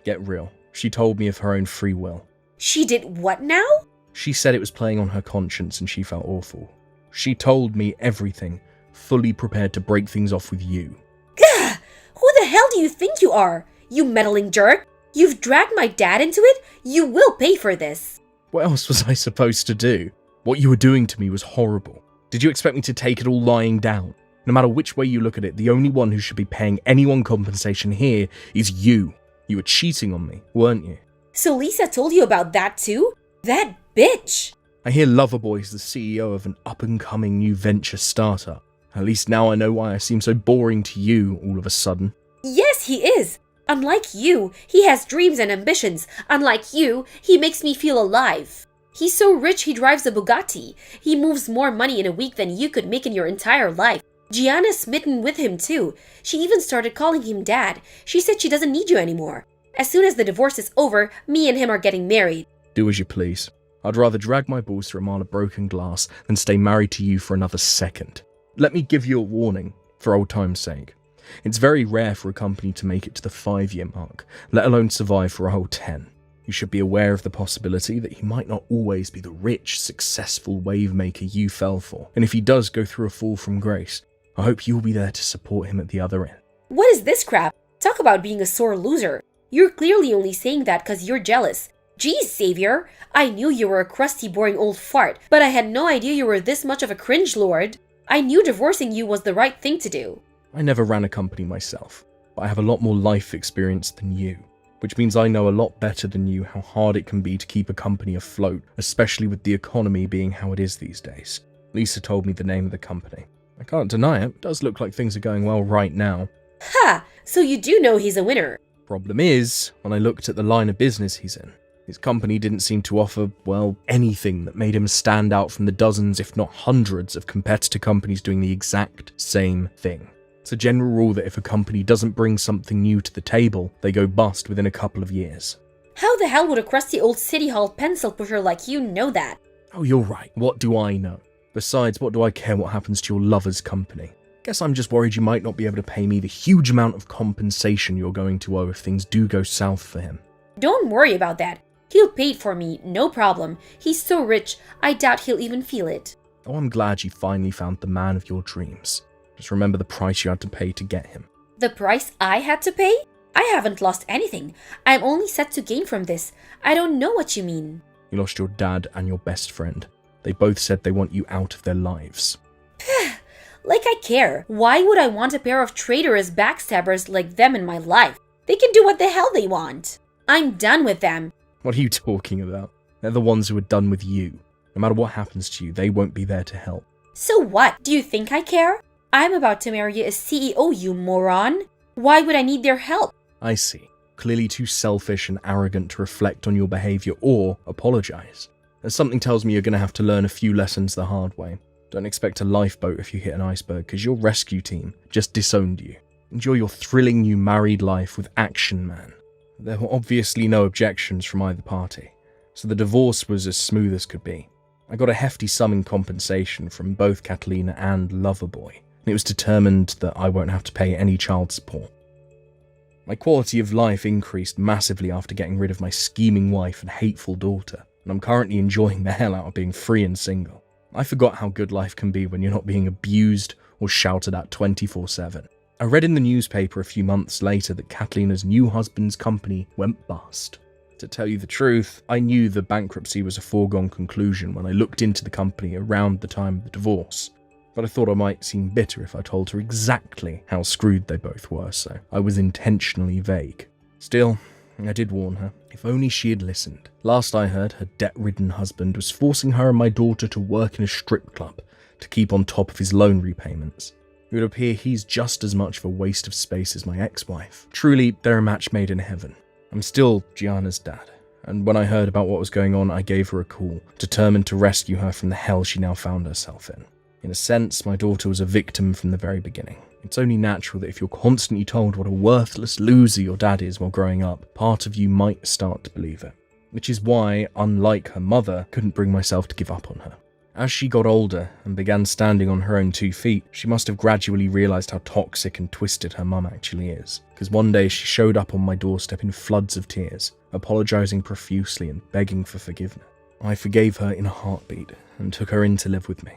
Get real. She told me of her own free will. She did what now? She said it was playing on her conscience and she felt awful. She told me everything, fully prepared to break things off with you. Gah! Who the hell do you think you are? You meddling jerk! You've dragged my dad into it? You will pay for this! What else was I supposed to do? What you were doing to me was horrible. Did you expect me to take it all lying down? No matter which way you look at it, the only one who should be paying anyone compensation here is you. You were cheating on me, weren't you? So Lisa told you about that too? That bitch! I hear Loverboy's the CEO of an up-and-coming new venture startup. At least now I know why I seem so boring to you all of a sudden. Yes, he is! Unlike you, he has dreams and ambitions. Unlike you, he makes me feel alive. He's so rich he drives a Bugatti. He moves more money in a week than you could make in your entire life. Gianna's smitten with him too. She even started calling him dad. She said she doesn't need you anymore. As soon as the divorce is over, me and him are getting married. Do as you please. I'd rather drag my balls through a mile of broken glass than stay married to you for another second. Let me give you a warning, for old time's sake. It's very rare for a company to make it to the 5-year mark, let alone survive for a whole 10. You should be aware of the possibility that he might not always be the rich, successful wave maker you fell for. And if he does go through a fall from grace, I hope you'll be there to support him at the other end. What is this crap? Talk about being a sore loser. You're clearly only saying that because you're jealous. Geez, Xavier, I knew you were a crusty, boring old fart, but I had no idea you were this much of a cringe lord. I knew divorcing you was the right thing to do. I never ran a company myself, but I have a lot more life experience than you, which means I know a lot better than you how hard it can be to keep a company afloat, especially with the economy being how it is these days. Lisa told me the name of the company. I can't deny it does look like things are going well right now. Ha! So you do know he's a winner. Problem is, when I looked at the line of business he's in, his company didn't seem to offer, well, anything that made him stand out from the dozens, if not hundreds, of competitor companies doing the exact same thing. It's a general rule that if a company doesn't bring something new to the table, they go bust within a couple of years. How the hell would a crusty old city hall pencil pusher like you know that? Oh, you're right. What do I know? Besides, what do I care what happens to your lover's company? Guess I'm just worried you might not be able to pay me the huge amount of compensation you're going to owe if things do go south for him. Don't worry about that. He'll pay it for me, no problem. He's so rich, I doubt he'll even feel it. Oh, I'm glad you finally found the man of your dreams. Just remember the price you had to pay to get him. The price I had to pay? I haven't lost anything. I'm only set to gain from this. I don't know what you mean. You lost your dad and your best friend. They both said they want you out of their lives. Like I care. Why would I want a pair of traitorous backstabbers like them in my life? They can do what the hell they want. I'm done with them. What are you talking about? They're the ones who are done with you. No matter what happens to you, they won't be there to help. So what? Do you think I care? I'm about to marry a CEO, you moron. Why would I need their help? I see. Clearly too selfish and arrogant to reflect on your behavior or apologize. And something tells me you're going to have to learn a few lessons the hard way. Don't expect a lifeboat if you hit an iceberg, because your rescue team just disowned you. Enjoy your thrilling new married life with Action Man. There were obviously no objections from either party, so the divorce was as smooth as could be. I got a hefty sum in compensation from both Catalina and Loverboy, and it was determined that I won't have to pay any child support. My quality of life increased massively after getting rid of my scheming wife and hateful daughter, and I'm currently enjoying the hell out of being free and single. I forgot how good life can be when you're not being abused or shouted at 24/7. I read in the newspaper a few months later that Catalina's new husband's company went bust. To tell you the truth, I knew the bankruptcy was a foregone conclusion when I looked into the company around the time of the divorce, but I thought I might seem bitter if I told her exactly how screwed they both were, so I was intentionally vague. Still, I did warn her. If only she had listened. Last I heard, her debt-ridden husband was forcing her and my daughter to work in a strip club to keep on top of his loan repayments. It would appear he's just as much of a waste of space as my ex-wife. Truly, they're a match made in heaven. I'm still Gianna's dad, and when I heard about what was going on, I gave her a call, determined to rescue her from the hell she now found herself in. In a sense, my daughter was a victim from the very beginning. It's only natural that if you're constantly told what a worthless loser your dad is while growing up, part of you might start to believe it. Which is why, unlike her mother, I couldn't bring myself to give up on her. As she got older and began standing on her own 2 feet, she must have gradually realised how toxic and twisted her mum actually is. Because one day she showed up on my doorstep in floods of tears, apologising profusely and begging for forgiveness. I forgave her in a heartbeat and took her in to live with me.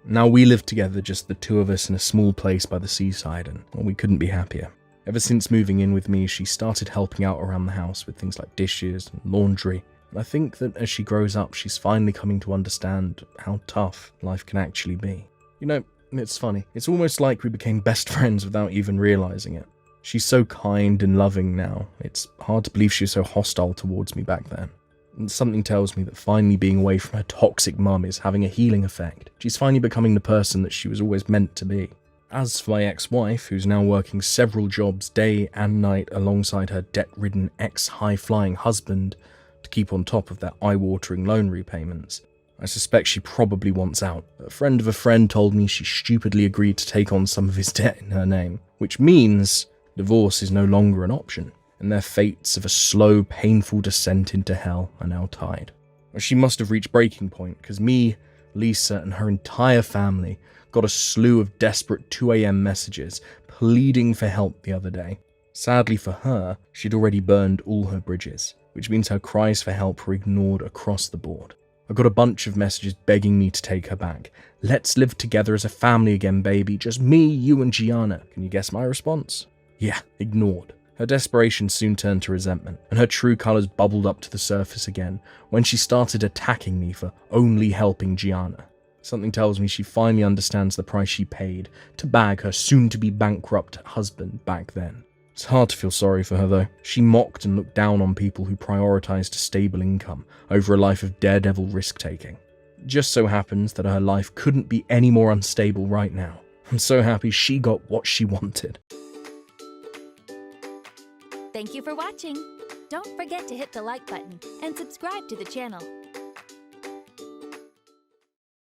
Now we live together, just the two of us in a small place by the seaside, and well, we couldn't be happier. Ever since moving in with me, she started helping out around the house with things like dishes and laundry. And I think that as she grows up, she's finally coming to understand how tough life can actually be. You know, it's funny. It's almost like we became best friends without even realising it. She's so kind and loving now. It's hard to believe she was so hostile towards me back then. And something tells me that finally being away from her toxic mum is having a healing effect. She's finally becoming the person that she was always meant to be. As for my ex-wife, who's now working several jobs day and night alongside her debt-ridden ex-high-flying husband to keep on top of their eye-watering loan repayments, I suspect she probably wants out. A friend of a friend told me she stupidly agreed to take on some of his debt in her name, which means divorce is no longer an option, and their fates of a slow, painful descent into hell are now tied. Well, she must have reached breaking point, because me, Lisa, and her entire family got a slew of desperate 2 a.m. messages pleading for help the other day. Sadly for her, she'd already burned all her bridges, which means her cries for help were ignored across the board. I got a bunch of messages begging me to take her back. Let's live together as a family again, baby. Just me, you, and Gianna. Can you guess my response? Yeah, ignored. Her desperation soon turned to resentment, and her true colours bubbled up to the surface again when she started attacking me for only helping Gianna. Something tells me she finally understands the price she paid to bag her soon-to-be bankrupt husband back then. It's hard to feel sorry for her, though. She mocked and looked down on people who prioritised a stable income over a life of daredevil risk-taking. It just so happens that her life couldn't be any more unstable right now. I'm so happy she got what she wanted. Thank you for watching. Don't forget to hit the like button and subscribe to the channel.